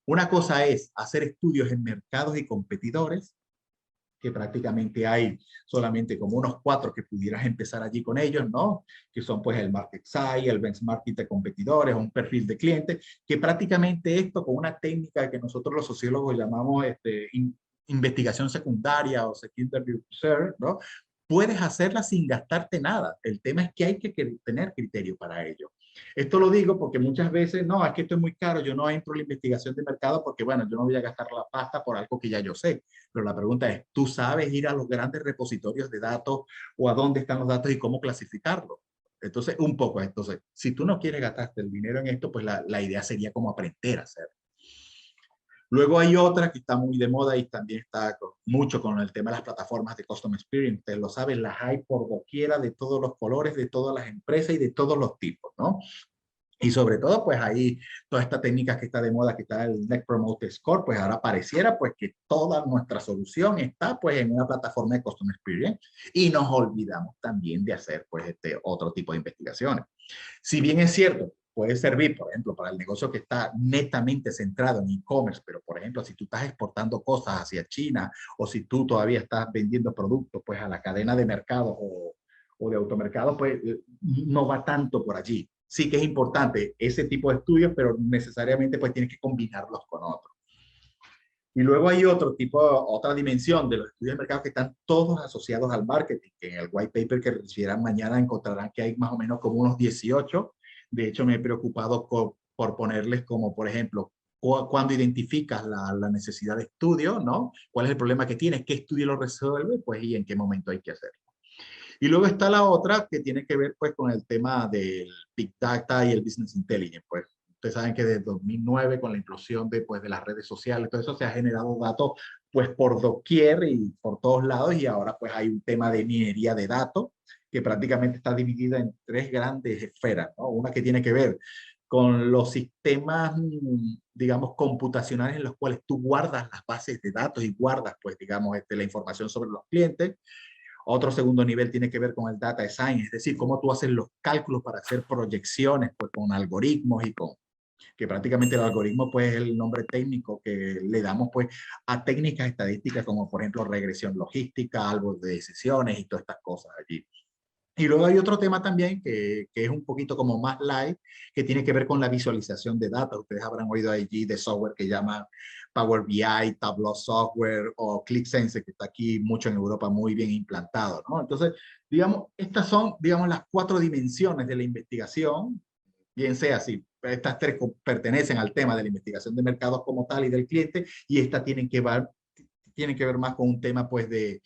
Una cosa es hacer estudios en mercados y competidores, que prácticamente hay solamente como unos 4 que pudieras empezar allí con ellos, ¿no? Que son pues el market size, el benchmarking de competidores, un perfil de cliente, que prácticamente esto con una técnica que nosotros los sociólogos llamamos investigación secundaria o secondary research, ¿no? Puedes hacerla sin gastarte nada. El tema es que hay que tener criterio para ello. Esto lo digo porque muchas veces, no, es que esto es muy caro, yo no entro en la investigación de mercado porque, bueno, yo no voy a gastar la pasta por algo que ya yo sé. Pero la pregunta es, ¿tú sabes ir a los grandes repositorios de datos o a dónde están los datos y cómo clasificarlos? Entonces, un poco, entonces, si tú no quieres gastarte el dinero en esto, pues la idea sería como aprender a hacerlo. Luego hay otra que está muy de moda y también está mucho con el tema de las plataformas de Custom Experience. Ustedes lo saben, las hay por doquiera, de todos los colores, de todas las empresas y de todos los tipos, ¿no? Y sobre todo, pues ahí, toda esta técnica que está de moda, que está el Net Promoter Score, pues ahora pareciera pues que toda nuestra solución está pues en una plataforma de Custom Experience y nos olvidamos también de hacer pues otro tipo de investigaciones. Si bien es cierto, puede servir, por ejemplo, para el negocio que está netamente centrado en e-commerce, pero por ejemplo, si tú estás exportando cosas hacia China o si tú todavía estás vendiendo productos pues a la cadena de mercado o de automercado, pues no va tanto por allí. Sí que es importante ese tipo de estudios, pero necesariamente pues tienes que combinarlos con otros. Y luego hay otra dimensión de los estudios de mercado que están todos asociados al marketing, que en el white paper que recibirán mañana encontrarán que hay más o menos como unos 18. De hecho, me he preocupado por ponerles como, por ejemplo, cuando identificas la necesidad de estudio, ¿no? ¿Cuál es el problema que tienes? ¿Qué estudio lo resuelve? Pues, y en qué momento hay que hacerlo. Y luego está la otra que tiene que ver pues con el tema del Big Data y el Business Intelligence. Pues ustedes saben que desde 2009 con la implosión de las redes sociales, todo eso se ha generado datos pues por doquier y por todos lados y ahora pues hay un tema de minería de datos que prácticamente está dividida en 3 grandes esferas, ¿no? Una que tiene que ver con los sistemas digamos, computacionales en los cuales tú guardas las bases de datos y guardas, pues, digamos, la información sobre los clientes. Otro segundo nivel tiene que ver con el data science, es decir, cómo tú haces los cálculos para hacer proyecciones, pues, con algoritmos y con que prácticamente el algoritmo pues es el nombre técnico que le damos pues a técnicas estadísticas como por ejemplo regresión logística, árboles de decisiones y todas estas cosas allí. Y luego hay otro tema también que es un poquito como más light, que tiene que ver con la visualización de datos. Ustedes habrán oído allí de software que llaman Power BI, Tableau Software o ClickSense, que está aquí mucho en Europa muy bien implantado, ¿no? Entonces, digamos, estas son, digamos, las 4 dimensiones de la investigación, bien sea si estas 3 pertenecen al tema de la investigación de mercados como tal y del cliente, y estas tienen que ver más con un tema pues de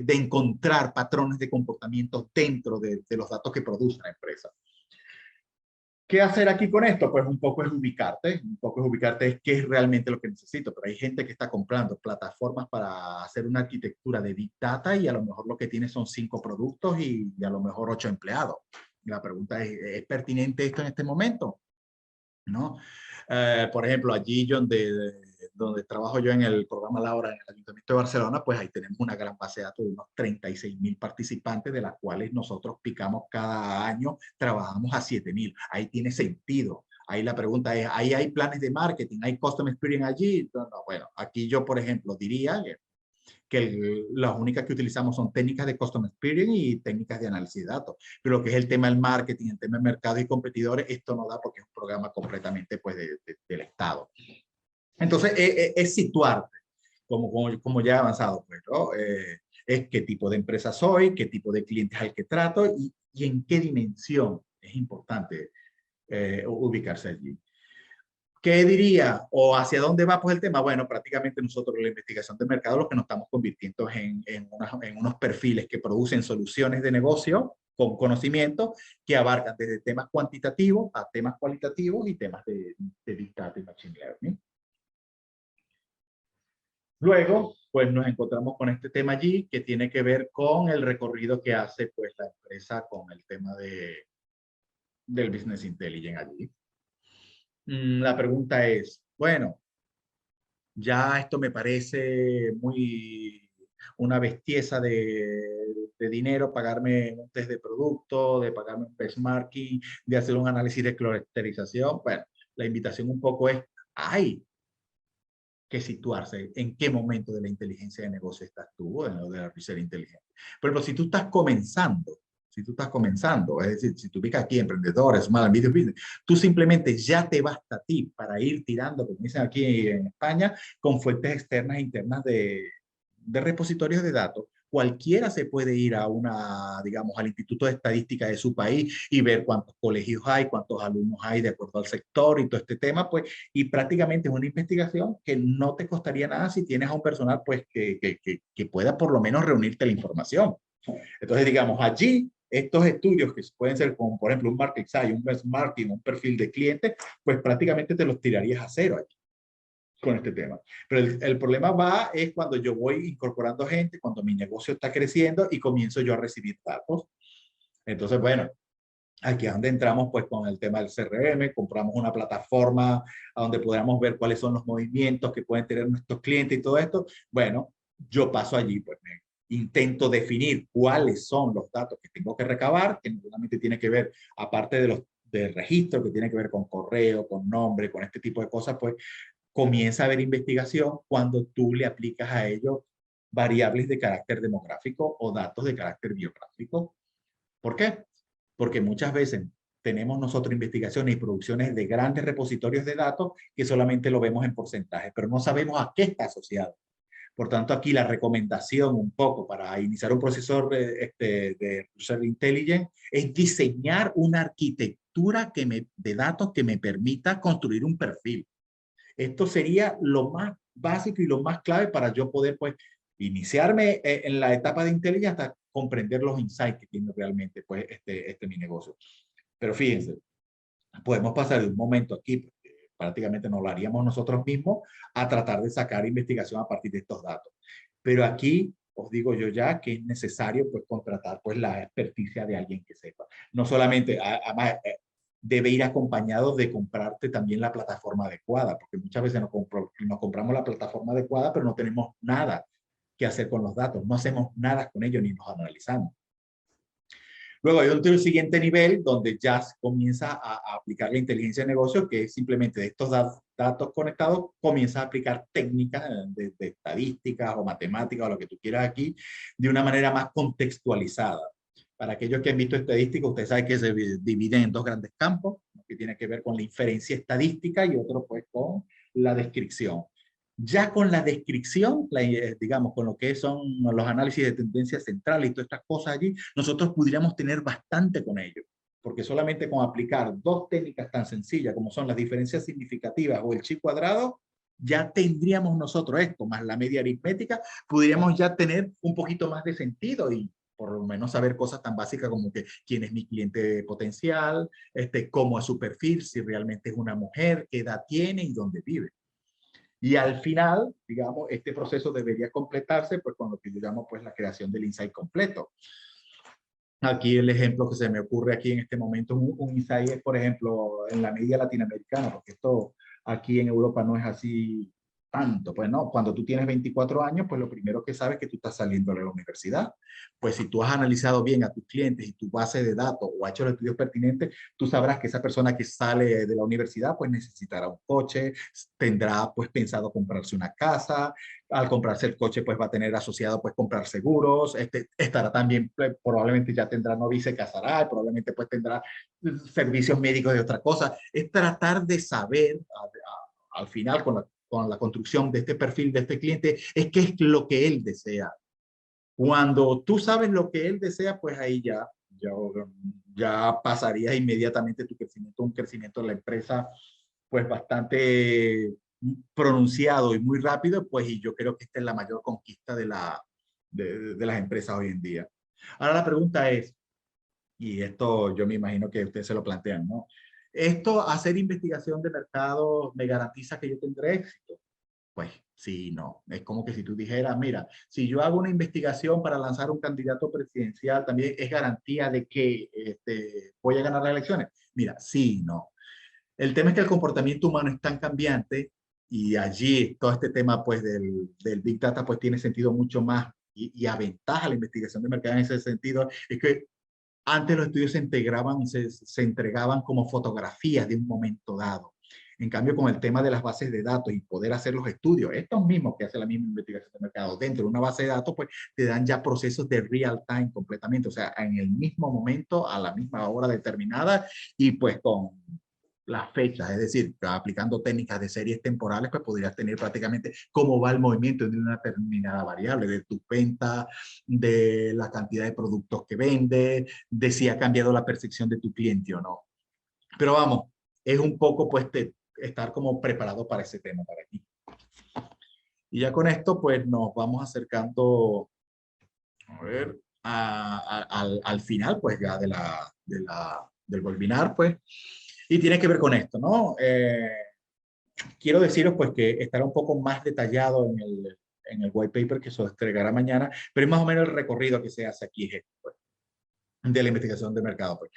encontrar patrones de comportamiento dentro de los datos que produce la empresa. ¿Qué hacer aquí con esto? Pues un poco es ubicarte qué es realmente lo que necesito, pero hay gente que está comprando plataformas para hacer una arquitectura de Big Data y a lo mejor lo que tiene son 5 productos y a lo mejor 8 empleados. La pregunta ¿es pertinente esto en este momento? ¿No? Por ejemplo, allí donde trabajo yo en el programa Laura en el Ayuntamiento de Barcelona, pues ahí tenemos una gran base de datos de unos 36.000 participantes, de las cuales nosotros picamos cada año, trabajamos a 7.000. Ahí tiene sentido. Ahí la pregunta es, ¿ahí hay planes de marketing? ¿Hay customer experience allí? No, no, bueno, aquí yo, por ejemplo, diría que las únicas que utilizamos son técnicas de Customer Experience y técnicas de análisis de datos. Pero lo que es el tema del marketing, el tema del mercado y competidores, esto no da porque es un programa completamente pues, del Estado. Entonces, es situarte, como ya he avanzado, pues, ¿no? Es qué tipo de empresa soy, qué tipo de clientes al que trato y en qué dimensión es importante ubicarse allí. ¿Qué diría? ¿O hacia dónde va pues el tema? Bueno, prácticamente nosotros en la investigación de mercado lo que nos estamos convirtiendo en unos perfiles que producen soluciones de negocio con conocimiento que abarcan desde temas cuantitativos a temas cualitativos y temas de Big Data y Machine Learning. Luego, pues nos encontramos con este tema allí que tiene que ver con el recorrido que hace pues la empresa con el tema del Business Intelligence allí. La pregunta es, bueno, ya esto me parece muy una bestieza de dinero, pagarme un test de producto, de pagarme un benchmarking, de hacer un análisis de clusterización. Bueno, la invitación un poco es, hay que situarse en qué momento de la inteligencia de negocio estás tú, en lo de la research inteligente. Pero si tú estás comenzando, es decir, si tú ubicas aquí emprendedores, small and medium business, tú simplemente ya te basta a ti para ir tirando, como dicen aquí en España, con fuentes externas e internas de repositorios de datos. Cualquiera se puede ir a digamos, al Instituto de Estadística de su país y ver cuántos colegios hay, cuántos alumnos hay de acuerdo al sector y todo este tema, pues, y prácticamente es una investigación que no te costaría nada si tienes a un personal, pues, que pueda por lo menos reunirte la información. Entonces, digamos, allí estos estudios que pueden ser como, por ejemplo, un market size, un benchmarking, un perfil de cliente, pues prácticamente te los tirarías a cero allí con este tema. Pero el problema es cuando yo voy incorporando gente, cuando mi negocio está creciendo y comienzo yo a recibir datos. Entonces, bueno, aquí es donde entramos pues con el tema del CRM, compramos una plataforma a donde podamos ver cuáles son los movimientos que pueden tener nuestros clientes y todo esto. Bueno, yo paso allí, pues me intento definir cuáles son los datos que tengo que recabar, que normalmente tiene que ver, aparte de los de registro, que tiene que ver con correo, con nombre, con este tipo de cosas, pues comienza a haber investigación cuando tú le aplicas a ello variables de carácter demográfico o datos de carácter biográfico. ¿Por qué? Porque muchas veces tenemos nosotros investigaciones y producciones de grandes repositorios de datos que solamente lo vemos en porcentaje, pero no sabemos a qué está asociado. Por tanto, aquí la recomendación un poco para iniciar un proceso de Research Intelligence es diseñar una arquitectura de datos que me permita construir un perfil. Esto sería lo más básico y lo más clave para yo poder, pues, iniciarme en la etapa de inteligencia hasta comprender los insights que tiene realmente, pues, mi negocio. Pero fíjense, podemos pasar de un momento aquí, prácticamente nos lo haríamos nosotros mismos, a tratar de sacar investigación a partir de estos datos. Pero aquí os digo yo ya que es necesario pues contratar pues la experticia de alguien que sepa. No solamente, además, debe ir acompañado de comprarte también la plataforma adecuada, porque muchas veces nos compramos la plataforma adecuada, pero no tenemos nada que hacer con los datos, no hacemos nada con ellos ni nos analizamos. Luego hay otro siguiente nivel donde ya comienza a aplicar la inteligencia de negocio, que es simplemente de estos datos conectados, comienza a aplicar técnicas de estadísticas o matemáticas o lo que tú quieras aquí, de una manera más contextualizada. Para aquellos que han visto estadística, ustedes saben que se dividen en dos grandes campos, que tiene que ver con la inferencia estadística y otro pues con la descripción. Ya con la descripción, digamos, con lo que son los análisis de tendencias centrales y todas estas cosas allí, nosotros pudiéramos tener bastante con ello, porque solamente con aplicar dos técnicas tan sencillas como son las diferencias significativas o el chi cuadrado, ya tendríamos nosotros esto, más la media aritmética, pudiéramos ya tener un poquito más de sentido y por lo menos saber cosas tan básicas como que quién es mi cliente potencial, cómo es su perfil, si realmente es una mujer, qué edad tiene y dónde vive. Y al final, digamos, este proceso debería completarse pues, con lo que yo llamo pues, la creación del insight completo. Aquí el ejemplo que se me ocurre aquí en este momento, un insight es, por ejemplo, en la media latinoamericana, porque esto aquí en Europa no es así tanto. Pues no, cuando tú tienes 24 años, pues lo primero que sabes es que tú estás saliendo de la universidad. Pues si tú has analizado bien a tus clientes y tu base de datos o has hecho los estudios pertinentes, tú sabrás que esa persona que sale de la universidad, pues necesitará un coche, tendrá pues pensado comprarse una casa, al comprarse el coche, pues va a tener asociado, pues comprar seguros, estará también, probablemente ya tendrá novia y se casará, probablemente pues tendrá servicios médicos de otra cosa. Es tratar de saber, al final, con la construcción de este perfil de este cliente, es qué es lo que él desea. Cuando tú sabes lo que él desea, pues ahí ya pasaría inmediatamente tu crecimiento, un crecimiento de la empresa, pues bastante pronunciado y muy rápido, pues y yo creo que esta es la mayor conquista de las empresas hoy en día. Ahora la pregunta es, y esto yo me imagino que ustedes se lo plantean, ¿no? ¿Esto, hacer investigación de mercado, me garantiza que yo tendré éxito? Pues sí, no. Es como que si tú dijeras, mira, si yo hago una investigación para lanzar un candidato presidencial, también es garantía de que voy a ganar las elecciones. Mira, sí, no. El tema es que el comportamiento humano es tan cambiante y allí todo este tema pues del Big Data pues tiene sentido mucho más y aventaja la investigación de mercado en ese sentido. Es que antes los estudios se integraban, se entregaban como fotografías de un momento dado. En cambio, con el tema de las bases de datos y poder hacer los estudios, estos mismos que hacen la misma investigación de mercado dentro de una base de datos, pues te dan ya procesos de real time completamente, o sea, en el mismo momento, a la misma hora determinada y pues con las fechas, es decir, aplicando técnicas de series temporales, pues podrías tener prácticamente cómo va el movimiento de una determinada variable, de tu venta, de la cantidad de productos que vende, de si ha cambiado la percepción de tu cliente o no. Pero vamos, es un poco pues estar como preparado para ese tema para aquí. Y ya con esto pues nos vamos acercando, a ver, al final pues ya del webinar pues. Y tiene que ver con esto, ¿no? Quiero deciros pues que estará un poco más detallado en el white paper que se entregará mañana, pero es más o menos el recorrido que se hace aquí pues, de la investigación de mercado. Pues.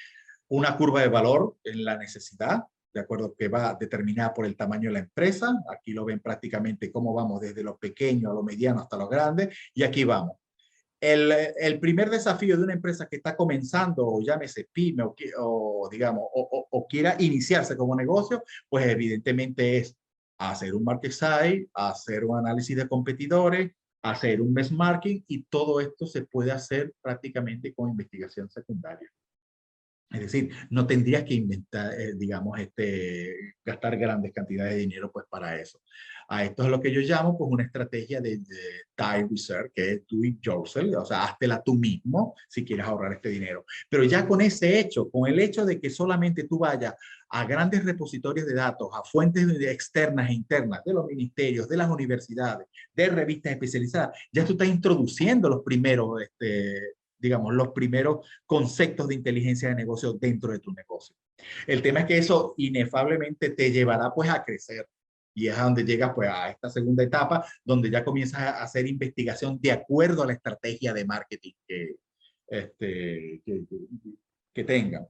Una curva de valor en la necesidad, de acuerdo, que va determinada por el tamaño de la empresa. Aquí lo ven prácticamente cómo vamos desde lo pequeño a lo mediano hasta lo grande, y aquí vamos. El primer desafío de una empresa que está comenzando, o llámese pyme, digamos, o quiera iniciarse como negocio, pues evidentemente es hacer un market size, hacer un análisis de competidores, hacer un benchmarking, y todo esto se puede hacer prácticamente con investigación secundaria. Es decir, no tendrías que inventar, digamos, gastar grandes cantidades de dinero pues para eso. A esto es lo que yo llamo pues una estrategia de time research, que es do it yourself, o sea, háztela tú mismo si quieres ahorrar este dinero. Pero ya con ese hecho, con el hecho de que solamente tú vayas a grandes repositorios de datos, a fuentes externas e internas de los ministerios, de las universidades, de revistas especializadas, ya tú estás introduciendo los primeros digamos, los primeros conceptos de inteligencia de negocio dentro de tu negocio. El tema es que eso inefablemente te llevará pues a crecer, y es a donde llegas pues a esta segunda etapa, donde ya comienzas a hacer investigación de acuerdo a la estrategia de marketing que tengan.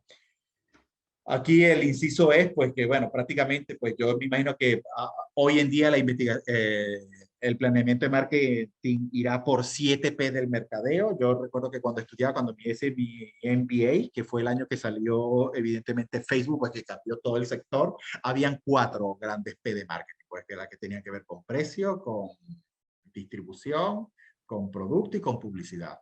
Aquí el inciso es, pues, que, bueno, prácticamente, pues, yo me imagino que hoy en día el planeamiento de marketing irá por 7P del mercadeo. Yo recuerdo que cuando estudiaba, cuando me hice mi MBA, que fue el año que salió, evidentemente, Facebook, pues, que cambió todo el sector, habían 4 grandes P de marketing, pues, que la que tenían que ver con precio, con distribución, con producto y con publicidad.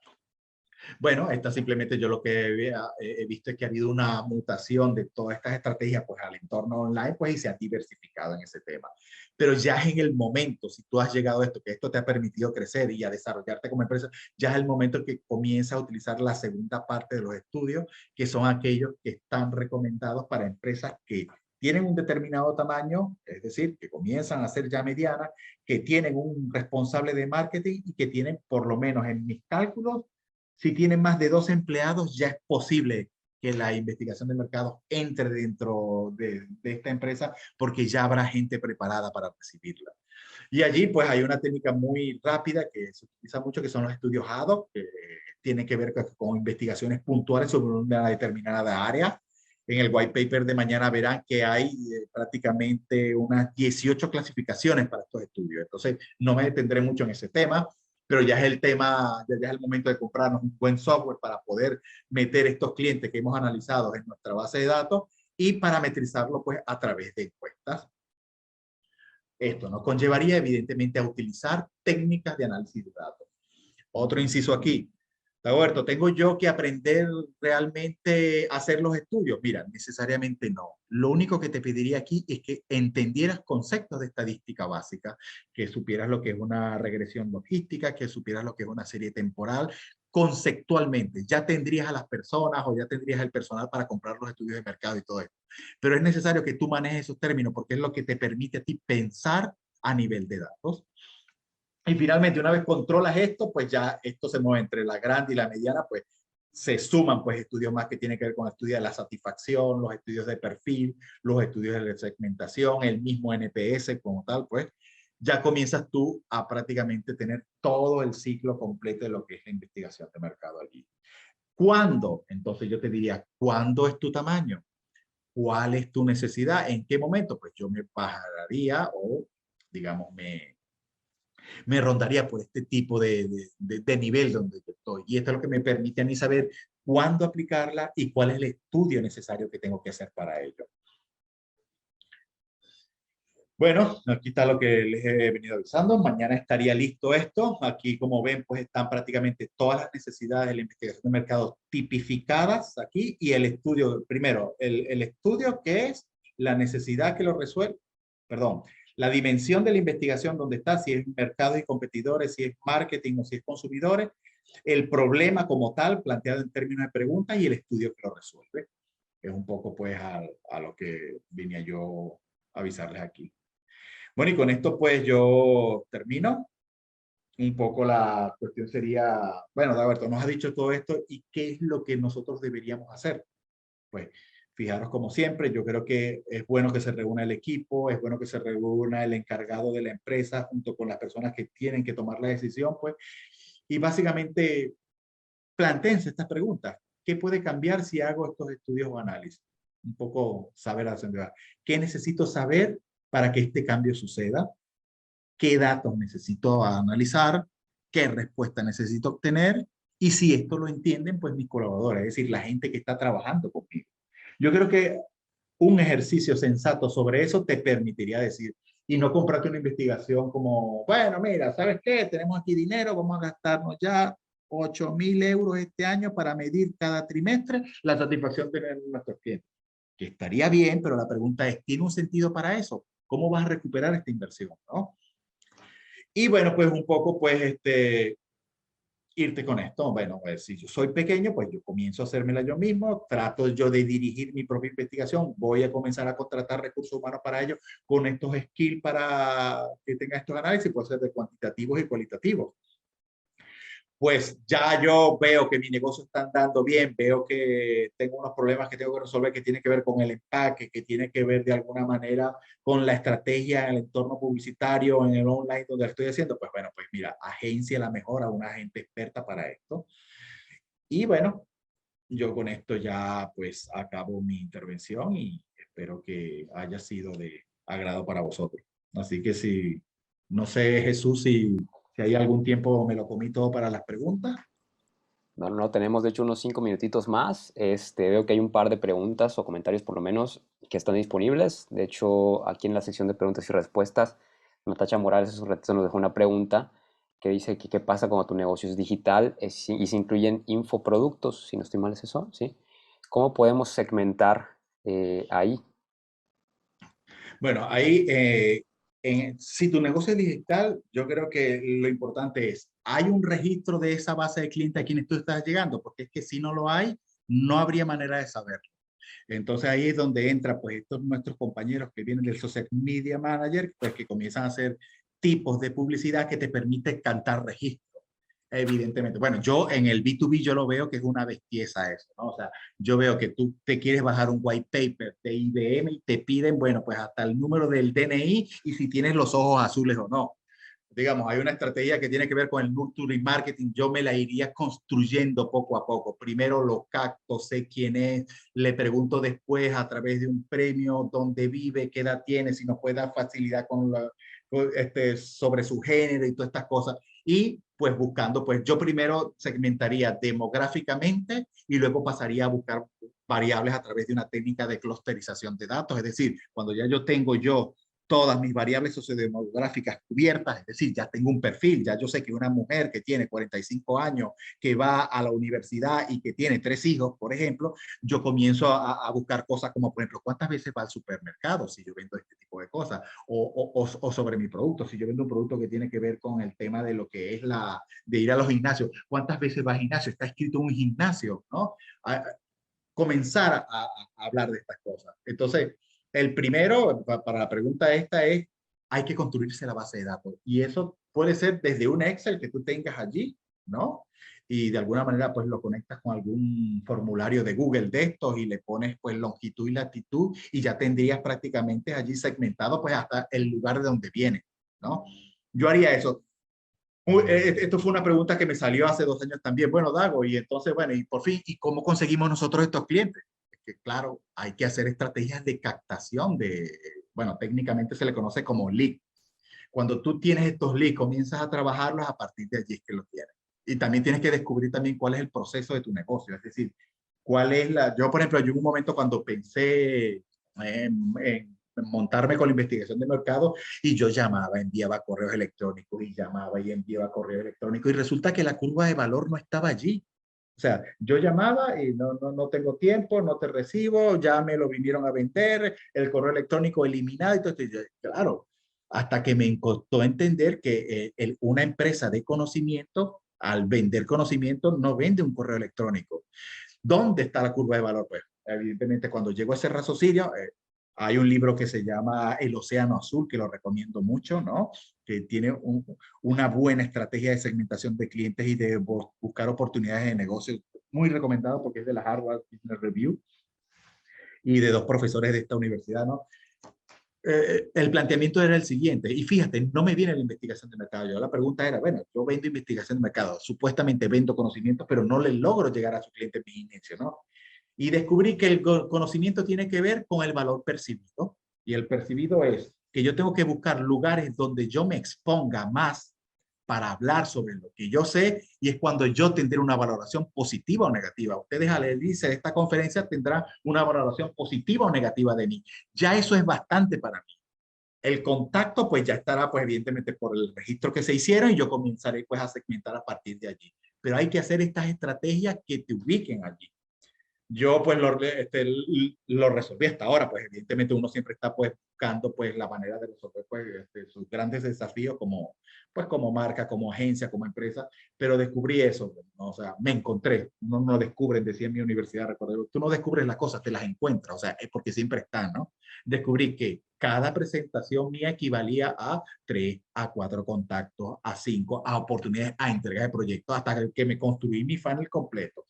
Bueno, esta simplemente yo lo que he visto es que ha habido una mutación de todas estas estrategias pues al entorno online pues y se ha diversificado en ese tema. Pero ya es en el momento, si tú has llegado a esto, que esto te ha permitido crecer y a desarrollarte como empresa, ya es el momento que comienzas a utilizar la segunda parte de los estudios, que son aquellos que están recomendados para empresas que tienen un determinado tamaño, es decir, que comienzan a ser ya medianas, que tienen un responsable de marketing y que tienen, por lo menos en mis cálculos, si tienen más de 2 empleados, ya es posible que la investigación de mercado entre dentro de esta empresa porque ya habrá gente preparada para recibirla. Y allí pues hay una técnica muy rápida que se utiliza mucho, que son los estudios ad hoc, que tienen que ver con investigaciones puntuales sobre una determinada área. En el white paper de mañana verán que hay prácticamente unas 18 clasificaciones para estos estudios. Entonces, no me detendré mucho en ese tema, pero ya es el tema, ya es el momento de comprarnos un buen software para poder meter estos clientes que hemos analizado en nuestra base de datos y parametrizarlo pues a través de encuestas. Esto nos conllevaría evidentemente a utilizar técnicas de análisis de datos. Otro inciso aquí. Dagoberto, ¿tengo yo que aprender realmente a hacer los estudios? Mira, necesariamente no. Lo único que te pediría aquí es que entendieras conceptos de estadística básica, que supieras lo que es una regresión logística, que supieras lo que es una serie temporal, conceptualmente. Ya tendrías a las personas o ya tendrías el personal para comprar los estudios de mercado y todo esto. Pero es necesario que tú manejes esos términos porque es lo que te permite a ti pensar a nivel de datos. Y finalmente, una vez controlas esto, pues ya esto se mueve entre la grande y la mediana, pues se suman pues estudios más que tienen que ver con estudios de la satisfacción, los estudios de perfil, los estudios de segmentación, el mismo NPS como tal, pues ya comienzas tú a prácticamente tener todo el ciclo completo de lo que es la investigación de mercado allí. ¿Cuándo? Entonces yo te diría, ¿cuándo es tu tamaño? ¿Cuál es tu necesidad? ¿En qué momento? Pues yo me bajaría o, digamos, me rondaría por este tipo de nivel donde yo estoy. Y esto es lo que me permite a mí saber cuándo aplicarla y cuál es el estudio necesario que tengo que hacer para ello. Bueno, aquí está lo que les he venido avisando. Mañana estaría listo esto. Aquí, como ven, pues están prácticamente todas las necesidades de la investigación de mercado tipificadas aquí y el estudio, primero, el estudio que es la necesidad que lo resuelve, perdón, la dimensión de la investigación donde está, si es mercados y competidores, si es marketing o si es consumidores, el problema como tal planteado en términos de preguntas y el estudio que lo resuelve. Es un poco pues a lo que vine yo a avisarles aquí. Bueno, y con esto pues yo termino. Un poco la cuestión sería, bueno, Daberto, nos ha dicho todo esto y qué es lo que nosotros deberíamos hacer. Pues fijaros como siempre, yo creo que es bueno que se reúna el equipo, es bueno que se reúna el encargado de la empresa junto con las personas que tienen que tomar la decisión, pues, y básicamente planteense estas preguntas. ¿Qué puede cambiar si hago estos estudios o análisis? Un poco saber a dónde va. ¿Qué necesito saber para que este cambio suceda? ¿Qué datos necesito analizar? ¿Qué respuesta necesito obtener? Y si esto lo entienden, pues mis colaboradores, es decir, la gente que está trabajando conmigo. Yo creo que un ejercicio sensato sobre eso te permitiría decir, y no comprarte una investigación como, bueno, mira, ¿sabes qué? Tenemos aquí dinero, vamos a gastarnos ya 8.000 euros este año para medir cada trimestre la satisfacción de nuestros clientes. Que estaría bien, pero la pregunta es, ¿tiene un sentido para eso? ¿Cómo vas a recuperar esta inversión? ¿No? Y bueno, pues un poco, pues, irte con esto. Bueno, pues si yo soy pequeño, pues yo comienzo a hacérmela yo mismo, trato yo de dirigir mi propia investigación, voy a comenzar a contratar recursos humanos para ello, con estos skills para que tenga estos análisis, puede ser de cuantitativos y cualitativos. Pues ya yo veo que mi negocio está andando bien, veo que tengo unos problemas que tengo que resolver que tienen que ver con el empaque, que tiene que ver de alguna manera con la estrategia en el entorno publicitario, en el online donde estoy haciendo, pues bueno, pues mira, agencia la mejor a una agente experta para esto. Y bueno, yo con esto ya pues acabo mi intervención y espero que haya sido de agrado para vosotros. Así que si, no sé, Jesús, si hay algún tiempo me lo comí todo para las preguntas. No, no, tenemos de hecho unos 5 minutitos más. Veo que hay un par de preguntas o comentarios por lo menos que están disponibles. De hecho, aquí en la sección de preguntas y respuestas, Natacha Morales hace un ratito nos dejó una pregunta que dice que qué pasa cuando tu negocio es digital y se incluyen infoproductos, si no estoy mal es eso, ¿sí? ¿Cómo podemos segmentar ahí? Bueno, ahí, si tu negocio es digital, yo creo que lo importante es, ¿hay un registro de esa base de clientes a quienes tú estás llegando? Porque es que si no lo hay, no habría manera de saberlo. Entonces ahí es donde entra pues estos nuestros compañeros que vienen del Social Media Manager, pues que comienzan a hacer tipos de publicidad que te permiten cantar registros. Evidentemente. Bueno, yo en el B2B yo lo veo que es una bestieza eso, ¿no? O sea, yo veo que tú te quieres bajar un white paper de IBM y te piden, bueno, pues hasta el número del DNI y si tienes los ojos azules o no. Digamos, hay una estrategia que tiene que ver con el nurturing marketing. Yo me la iría construyendo poco a poco. Primero lo capto, sé quién es, le pregunto después a través de un premio dónde vive, qué edad tiene, si nos puede dar facilidad sobre su género y todas estas cosas. Y pues buscando, pues yo primero segmentaría demográficamente y luego pasaría a buscar variables a través de una técnica de clusterización de datos. Es decir, cuando ya yo tengo todas mis variables sociodemográficas cubiertas, es decir, ya tengo un perfil, ya yo sé que una mujer que tiene 45 años, que va a la universidad y que tiene 3 hijos, por ejemplo, yo comienzo a buscar cosas como, por ejemplo, ¿cuántas veces va al supermercado si yo vendo este tipo de cosas? O sobre mi producto, si yo vendo un producto que tiene que ver con el tema de lo que es de ir a los gimnasios, ¿cuántas veces va al gimnasio? Está escrito en un gimnasio, ¿no? Comenzar a hablar de estas cosas. Entonces, el primero, para la pregunta esta es, hay que construirse la base de datos. Y eso puede ser desde un Excel que tú tengas allí, ¿no? Y de alguna manera, pues lo conectas con algún formulario de Google de estos y le pones, pues, longitud y latitud y ya tendrías prácticamente allí segmentado, pues, hasta el lugar de donde viene, ¿no? Yo haría eso. Esto fue una pregunta que me salió hace 2 años también. Bueno, Dago, y entonces, bueno, y por fin, ¿y cómo conseguimos nosotros estos clientes? Es que, claro, hay que hacer estrategias de captación bueno, técnicamente se le conoce como lead. Cuando tú tienes estos leads, comienzas a trabajarlos, a partir de allí es que los tienes. Y también tienes que descubrir también cuál es el proceso de tu negocio. Es decir, yo, por ejemplo, yo en un momento cuando pensé en montarme con la investigación de mercado y yo llamaba, enviaba correos electrónicos y llamaba y enviaba correos electrónicos y resulta que la curva de valor no estaba allí. O sea, yo llamaba y no tengo tiempo, no te recibo, ya me lo vinieron a vender, el correo electrónico eliminado y todo esto. Claro, hasta que me costó entender que una empresa de conocimiento, al vender conocimiento, no vende un correo electrónico. ¿Dónde está la curva de valor? Pues evidentemente cuando llego a ese raciocinio, hay un libro que se llama El Océano Azul, que lo recomiendo mucho, ¿no? Que tiene una buena estrategia de segmentación de clientes y de buscar oportunidades de negocio. Muy recomendado porque es de la Harvard Business Review y de 2 profesores de esta universidad, ¿no? El planteamiento era el siguiente, y fíjate, no me viene la investigación de mercado. Yo la pregunta era, bueno, yo vendo investigación de mercado, supuestamente vendo conocimientos, pero no le logro llegar a su cliente en mi inicio, ¿no? Y descubrí que el conocimiento tiene que ver con el valor percibido. Y el percibido es que yo tengo que buscar lugares donde yo me exponga más para hablar sobre lo que yo sé y es cuando yo tendré una valoración positiva o negativa. Ustedes al irse de esta conferencia tendrán una valoración positiva o negativa de mí. Ya eso es bastante para mí. El contacto pues ya estará pues evidentemente por el registro que se hicieron y yo comenzaré pues a segmentar a partir de allí. Pero hay que hacer estas estrategias que te ubiquen allí. Yo pues lo resolví hasta ahora, pues evidentemente uno siempre está pues buscando pues la manera de resolver pues sus grandes desafíos pues como marca, como agencia, como empresa, pero descubrí eso, ¿no? O sea, me encontré, uno no descubre, decía en mi universidad, recuerdo, tú no descubres las cosas, te las encuentras, o sea, es porque siempre están, ¿no? Descubrí que cada presentación mía equivalía a 3 a 4 contactos, a 5, a oportunidades, a entregas de proyectos, hasta que me construí mi funnel completo.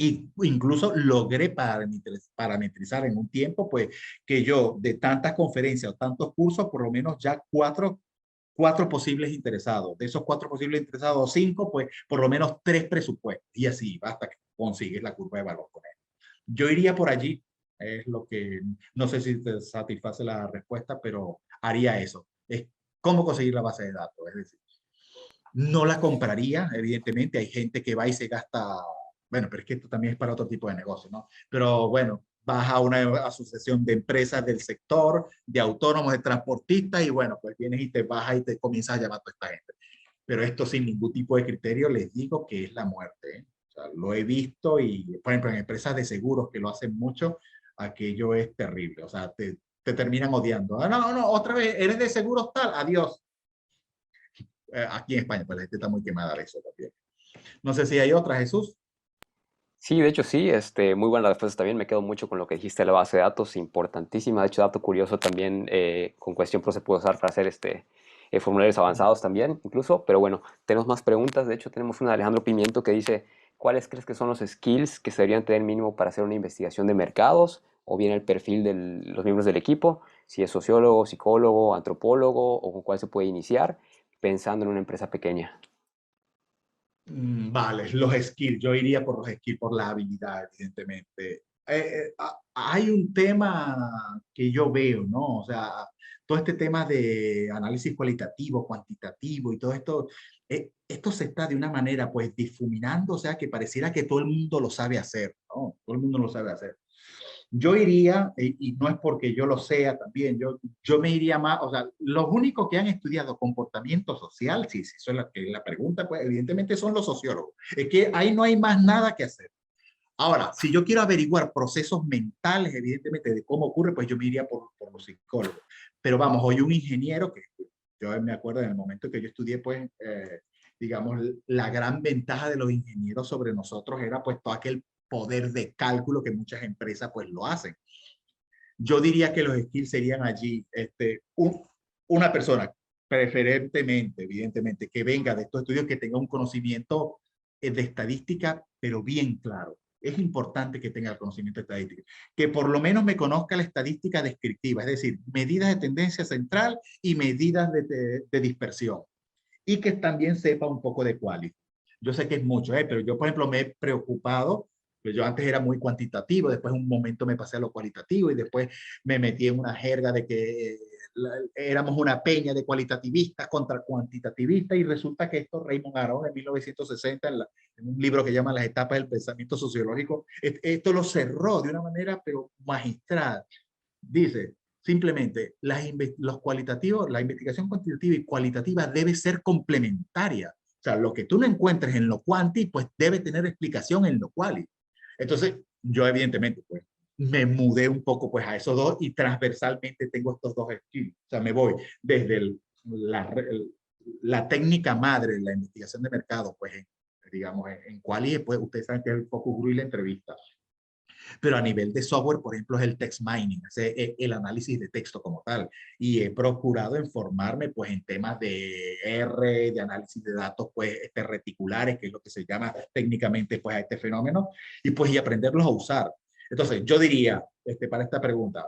Y incluso logré parametrizar en un tiempo, pues, que yo de tantas conferencias o tantos cursos, por lo menos ya cuatro posibles interesados. De esos 4 posibles interesados, 5, pues, por lo menos 3 presupuestos. Y así, basta. consigues la curva de valor con él. Yo iría por allí, es lo que, no sé si te satisface la respuesta, pero haría eso. Es cómo conseguir la base de datos. Es decir, no la compraría, evidentemente, hay gente que va y se gasta, bueno, pero es que esto también es para otro tipo de negocio, ¿no? Pero bueno, vas a una asociación de empresas del sector, de autónomos, de transportistas, y bueno, pues vienes y te bajas y te comienzas a llamar a toda esta gente. Pero esto sin ningún tipo de criterio, les digo que es la muerte, ¿eh? O sea, lo he visto y, por ejemplo, en empresas de seguros que lo hacen mucho, aquello es terrible. O sea, te terminan odiando. Ah, no, no, otra vez, eres de seguros tal, adiós. Aquí en España, pues la gente está muy quemada de eso también. No sé si hay otra, Jesús. Sí, de hecho sí, muy buena la respuesta también. Me quedo mucho con lo que dijiste de la base de datos, importantísima. De hecho, dato curioso también, con Question Pro se puede usar para hacer formularios avanzados también, incluso. Pero bueno, tenemos más preguntas. De hecho, tenemos una de Alejandro Pimiento que dice, ¿cuáles crees que son los skills que se deberían tener mínimo para hacer una investigación de mercados? O bien el perfil de los miembros del equipo, si es sociólogo, psicólogo, antropólogo, o con cuál se puede iniciar pensando en una empresa pequeña. Vale, los skills. Yo iría por los skills, por la habilidad, evidentemente. Hay un tema que yo veo, ¿no? O sea, todo este tema de análisis cualitativo, cuantitativo y todo esto, esto se está de una manera pues difuminando, o sea, que pareciera que todo el mundo lo sabe hacer, ¿no? Todo el mundo lo sabe hacer. Yo iría, y no es porque yo lo sea también, yo me iría más, o sea, los únicos que han estudiado comportamiento social, si eso es la pregunta, pues evidentemente son los sociólogos. Es que ahí no hay más nada que hacer. Ahora, si yo quiero averiguar procesos mentales, evidentemente, de cómo ocurre, pues yo me iría por los psicólogos. Pero vamos, hoy un ingeniero, que yo me acuerdo en el momento que yo estudié, pues, digamos, la gran ventaja de los ingenieros sobre nosotros era pues todo aquel poder de cálculo que muchas empresas pues lo hacen. Yo diría que los skills serían allí una persona, preferentemente, evidentemente, que venga de estos estudios, que tenga un conocimiento de estadística, pero bien claro. Es importante que tenga el conocimiento de estadística, que por lo menos me conozca la estadística descriptiva, es decir, medidas de tendencia central y medidas de dispersión, y que también sepa un poco de quality. Yo sé que es mucho, pero yo, por ejemplo, me he preocupado, pues yo antes era muy cuantitativo, después un momento me pasé a lo cualitativo y después me metí en una jerga de que éramos una peña de cualitativistas contra cuantitativistas, y resulta que esto Raymond Aron en 1960 en un libro que llama Las etapas del pensamiento sociológico, esto lo cerró de una manera pero magistral. Dice, simplemente, los cualitativos, la investigación cuantitativa y cualitativa debe ser complementaria. O sea, lo que tú no encuentres en lo quanti, pues debe tener explicación en lo quali. Entonces, yo evidentemente, pues, me mudé un poco pues a esos dos, y transversalmente tengo estos dos skills. O sea, me voy desde la técnica madre, la investigación de mercado, pues, digamos, en quali, después ustedes saben que es el focus group y la entrevista. Pero a nivel de software, por ejemplo, es el text mining, es el análisis de texto como tal. Y he procurado informarme pues en temas de R, de análisis de datos pues reticulares, que es lo que se llama técnicamente pues a este fenómeno, y pues y aprenderlos a usar. Entonces, yo diría, para esta pregunta,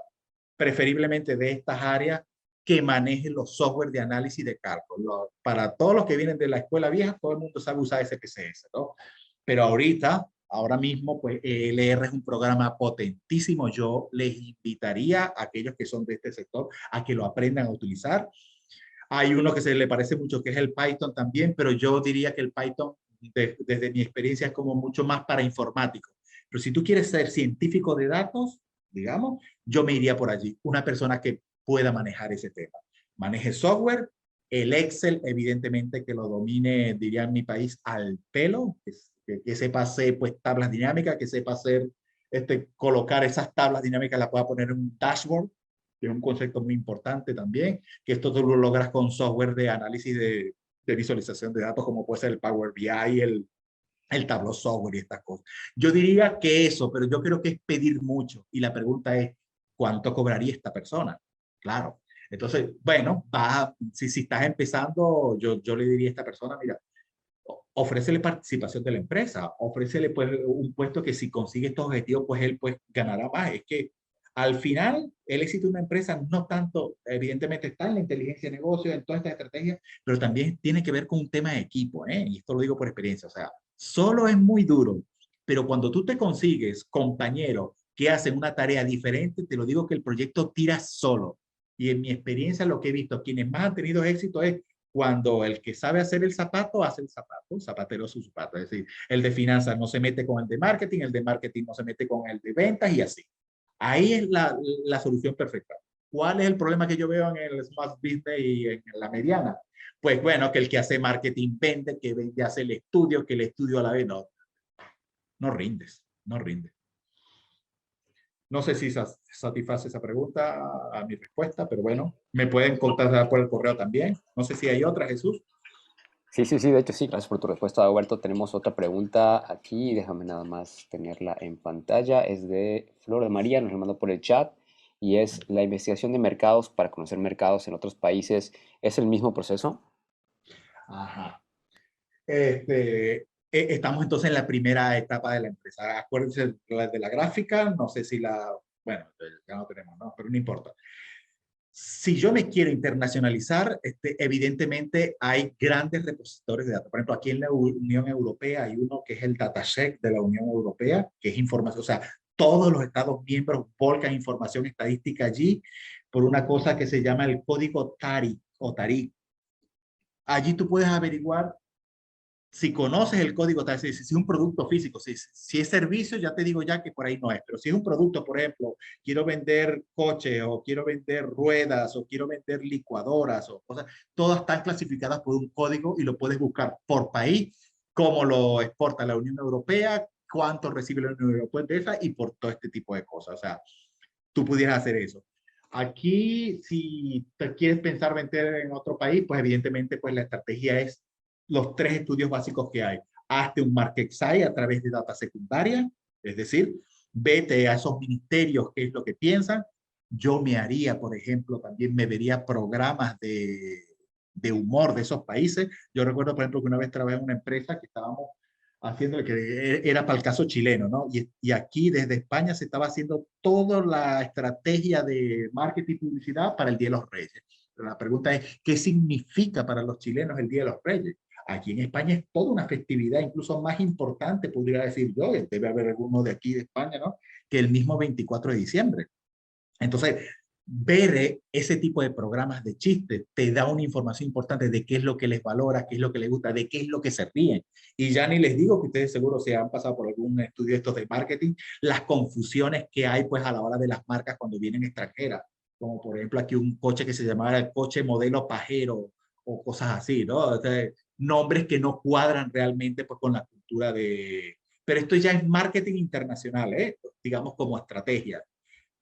preferiblemente de estas áreas, que manejen los software de análisis de cálculo. Para todos los que vienen de la escuela vieja, todo el mundo sabe usar SPSS, ¿no? Pero ahora mismo, pues ELR es un programa potentísimo. Yo les invitaría a aquellos que son de este sector a que lo aprendan a utilizar. Hay uno que se le parece mucho, que es el Python también, pero yo diría que el Python, desde mi experiencia, es como mucho más para informáticos. Pero si tú quieres ser científico de datos, digamos, yo me iría por allí. Una persona que pueda manejar ese tema. Maneje software, el Excel, evidentemente, que lo domine, diría en mi país, al pelo, que sepa hacer pues tablas dinámicas, que sepa hacer, colocar esas tablas dinámicas, las pueda poner en un dashboard, que es un concepto muy importante también, que esto tú lo logras con software de análisis de visualización de datos, como puede ser el Power BI, el Tableau Software y estas cosas. Yo diría que eso, pero yo creo que es pedir mucho. Y la pregunta es, ¿cuánto cobraría esta persona? Claro. Entonces, bueno, si estás empezando, yo le diría a esta persona, mira, ofrécele participación de la empresa, ofrécele pues un puesto que si consigue estos objetivos, pues él pues ganará más. Es que al final el éxito de una empresa no tanto, evidentemente está en la inteligencia de negocio, en todas estas estrategias, pero también tiene que ver con un tema de equipo, ¿eh? Y esto lo digo por experiencia, o sea, solo es muy duro, Pero cuando tú te consigues compañeros que hacen una tarea diferente, te lo digo que el proyecto tira solo. Y en mi experiencia lo que he visto, quienes más han tenido éxito es cuando el que sabe hacer el zapato hace el zapato, zapatero su zapato. Es decir, el de finanzas no se mete con el de marketing no se mete con el de ventas y así. Ahí es la solución perfecta. ¿Cuál es el problema que yo veo en el Smart Business y en la mediana? Pues bueno, que el que hace marketing vende, que vende hace el estudio, que el estudio a la vez no, no rindes, no rindes. No sé si satisface esa pregunta a mi respuesta, pero bueno, me pueden contactar por el correo también. No sé si hay otra, Jesús. Sí, sí, sí, de hecho sí, gracias por tu respuesta, Alberto. Tenemos otra pregunta aquí, déjame nada más tenerla en pantalla. Es de Flor de María, nos la mandó por el chat y es la investigación de mercados para conocer mercados en otros países. ¿Es el mismo proceso? Ajá. Estamos entonces en la primera etapa de la empresa. Acuérdense de la gráfica, no sé si la, bueno, ya no tenemos, ¿no? Pero no importa. Si yo me quiero internacionalizar, evidentemente hay grandes repositorios de datos. Por ejemplo, aquí en la Unión Europea hay uno que es el DataSec de la Unión Europea, que es información, o sea, todos los Estados miembros volcan información estadística allí por una cosa que se llama el código TARI o TARIC. Allí tú puedes averiguar si conoces el código, tal, si es un producto físico, si es servicio, ya te digo ya que por ahí no es, pero si es un producto, por ejemplo, quiero vender coches o quiero vender ruedas o quiero vender licuadoras o cosas, todas están clasificadas por un código y lo puedes buscar por país, cómo lo exporta la Unión Europea, cuánto recibe la Unión Europea de esa y por todo este tipo de cosas. O sea, tú pudieras hacer eso. Aquí, si te quieres pensar vender en otro país, pues evidentemente pues la estrategia es los tres estudios básicos que hay. Hazte un market size a través de data secundaria, es decir, vete a esos ministerios, qué es lo que piensan. Yo me haría, por ejemplo, también me vería programas de humor de esos países. Yo recuerdo, por ejemplo, que una vez trabajé en una empresa que estábamos haciendo, que era para el caso chileno, ¿no? Y aquí desde España se estaba haciendo toda la estrategia de marketing y publicidad para el Día de los Reyes. Pero la pregunta es, ¿qué significa para los chilenos el Día de los Reyes? Aquí en España es toda una festividad, incluso más importante, podría decir yo, debe haber alguno de aquí de España, ¿no? Que el mismo 24 de diciembre. Entonces, ver ese tipo de programas de chistes te da una información importante de qué es lo que les valora, qué es lo que les gusta, de qué es lo que se ríen. Y ya ni les digo que ustedes seguro se han pasado por algún estudio estos de marketing, las confusiones que hay pues a la hora de las marcas cuando vienen extranjeras, como por ejemplo aquí un coche que se llamaba el coche modelo pajero o cosas así, ¿no? O sea, nombres que no cuadran realmente pues con la cultura de... Pero esto ya es marketing internacional, ¿eh? Digamos como estrategia,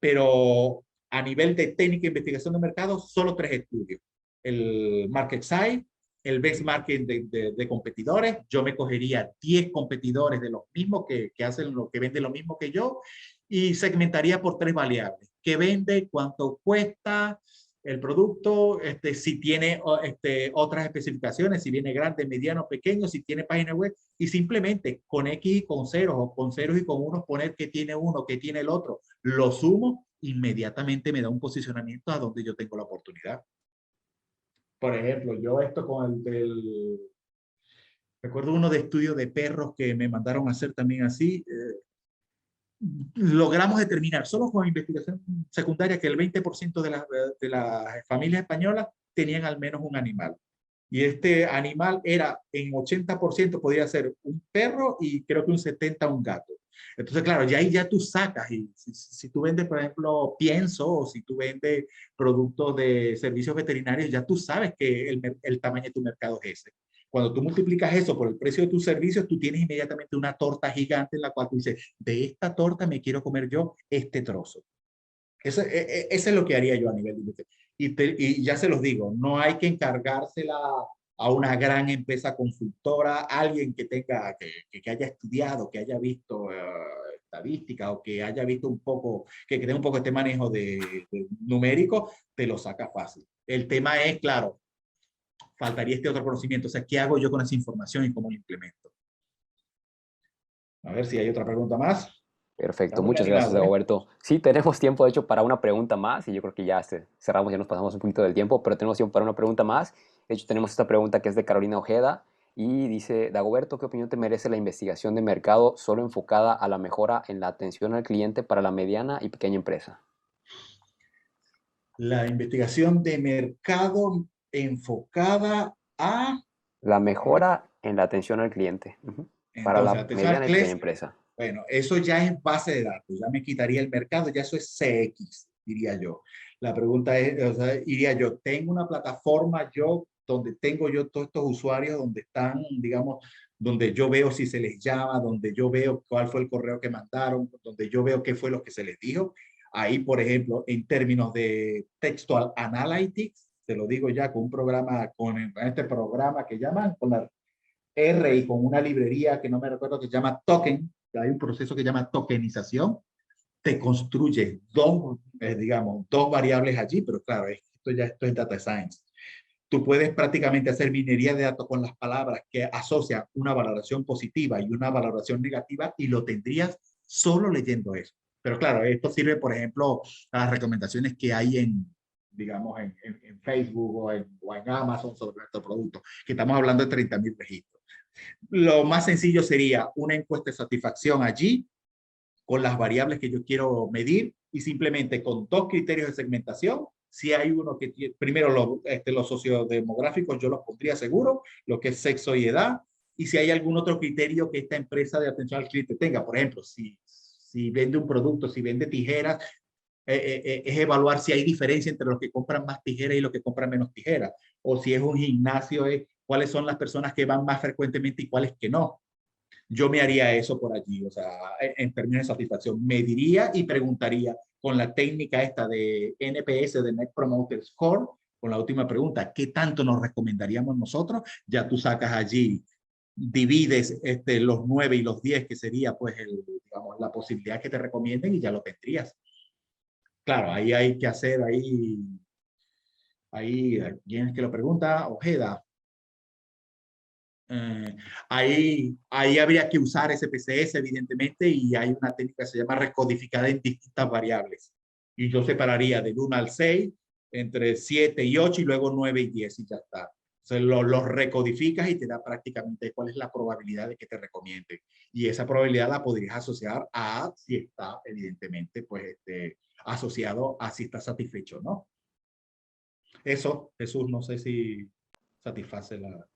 pero a nivel de técnica e investigación de mercado, solo tres estudios. El market size, el benchmarking de competidores, yo me cogería 10 competidores de los mismos que hacen lo que venden lo mismo que yo y segmentaría por tres variables. ¿Qué vende? ¿Cuánto cuesta? El producto, si tiene otras especificaciones, si viene grande, mediano, pequeño, si tiene página web, y simplemente con X y con ceros, o con ceros y con unos, poner que tiene uno, que tiene el otro, lo sumo, inmediatamente me da un posicionamiento a donde yo tengo la oportunidad. Por ejemplo, yo esto con el del... Recuerdo uno de estudio de perros que me mandaron a hacer también así. Logramos determinar solo con investigación secundaria que el 20% de las familias españolas tenían al menos un animal. Y este animal era en 80% podía ser un perro y creo que un 70% un gato. Entonces, claro, ya ahí ya tú sacas, y si tú vendes, por ejemplo, pienso, o si tú vendes productos de servicios veterinarios, ya tú sabes que el tamaño de tu mercado es ese. Cuando tú multiplicas eso por el precio de tus servicios, tú tienes inmediatamente una torta gigante en la cual tú dices, de esta torta me quiero comer yo este trozo. Eso es lo que haría yo a nivel de investigación. Y ya se los digo, no hay que encargársela a una gran empresa consultora, alguien que tenga, que haya estudiado, que haya visto estadística o que haya visto un poco, que tenga un poco este manejo de numérico, te lo saca fácil. El tema es, claro, faltaría este otro conocimiento. O sea, ¿qué hago yo con esa información y cómo lo implemento? A ver si hay otra pregunta más. Está Perfecto, muy muchas gracias, animado, ¿eh? Dagoberto. Sí, tenemos tiempo, de hecho, para una pregunta más, y yo creo que ya cerramos, ya nos pasamos un poquito del tiempo, pero tenemos tiempo para una pregunta más. De hecho, tenemos esta pregunta que es de Carolina Ojeda, Y dice, Dagoberto, ¿qué opinión te merece la investigación de mercado solo enfocada a la mejora en la atención al cliente para la mediana y pequeña empresa? La investigación de mercado enfocada a, La ahora, mejora en la atención al cliente, ujú, para entonces, la atención al mediana y pequeña cliente, empresa. bueno, eso ya es base de datos, ya me quitaría el mercado, ya eso es CX, diría yo. La pregunta es, o sea, iría yo, tengo una plataforma yo donde tengo yo todos estos usuarios, donde están, digamos, donde yo veo si se les llama, donde yo veo cuál fue el correo que mandaron, donde yo veo qué fue lo que se les dijo. Ahí, por ejemplo, en términos de textual analytics, te lo digo ya con un programa, con este programa que llaman, con la R y con una librería que no me recuerdo que se llama Token, que hay un proceso que se llama tokenización, te construye dos, digamos, dos variables allí, pero claro, esto es data science. Tú puedes prácticamente hacer minería de datos con las palabras que asocian una valoración positiva y una valoración negativa y lo tendrías solo leyendo eso. Pero claro, esto sirve, por ejemplo, a las recomendaciones que hay digamos, en Facebook o en Amazon sobre nuestro producto, que estamos hablando de 30.000 registros. Lo más sencillo sería una encuesta de satisfacción allí con las variables que yo quiero medir y simplemente con dos criterios de segmentación. Si hay uno que tiene, primero los sociodemográficos, yo los pondría seguro, lo que es sexo y edad, y si hay algún otro criterio que esta empresa de atención al cliente tenga, por ejemplo, si vende un producto, si vende tijeras, es evaluar si hay diferencia entre los que compran más tijeras y los que compran menos tijeras, o si es un gimnasio, cuáles son las personas que van más frecuentemente y cuáles que no. Yo me haría eso por allí, o sea, en términos de satisfacción, mediría y preguntaría con la técnica esta de NPS, de Net Promoter Score, con la última pregunta, ¿qué tanto nos recomendaríamos nosotros? Ya tú sacas allí, divides los 9 y los 10, que sería pues digamos, la posibilidad que te recomienden y ya lo tendrías. Claro, ahí hay que hacer, ¿quién es que lo pregunta? Ojeda. Eh, ahí habría que usar SPSS, evidentemente, y hay una técnica que se llama recodificada en distintas variables. Y yo separaría del 1 al 6, entre 7 y 8, y luego 9 y 10, y ya está. Entonces lo recodificas y te da prácticamente cuál es la probabilidad de que te recomiende. Y esa probabilidad la podrías asociar a si está, evidentemente, pues asociado a si está satisfecho, ¿no? Eso, Jesús, no sé si satisface la...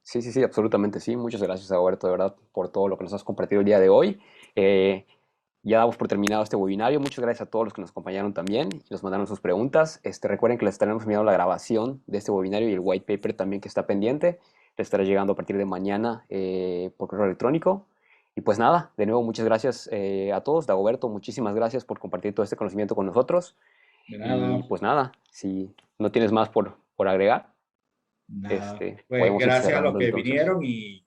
Sí, sí, sí, absolutamente sí. Muchas gracias, Alberto, de verdad, por todo lo que nos has compartido el día de hoy. Ya damos por terminado este webinario. Muchas gracias a todos los que nos acompañaron también y nos mandaron sus preguntas. Recuerden que les estaremos enviando la grabación de este webinario y el white paper también que está pendiente. Les estará llegando a partir de mañana por correo electrónico. Y pues nada, de nuevo muchas gracias a todos. Dagoberto, muchísimas gracias por compartir todo este conocimiento con nosotros. De Y nada. pues nada, si no tienes más por agregar, Nada, pues podemos ir gracias a los cerrando que entonces. vinieron y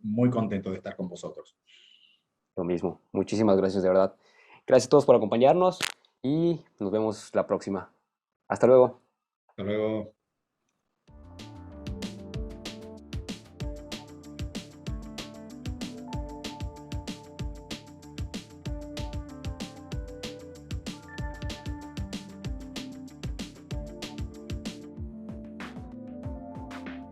muy contento de estar con vosotros. Lo mismo. Muchísimas gracias, de verdad. Gracias a todos por acompañarnos y nos vemos la próxima. Hasta luego. Hasta luego.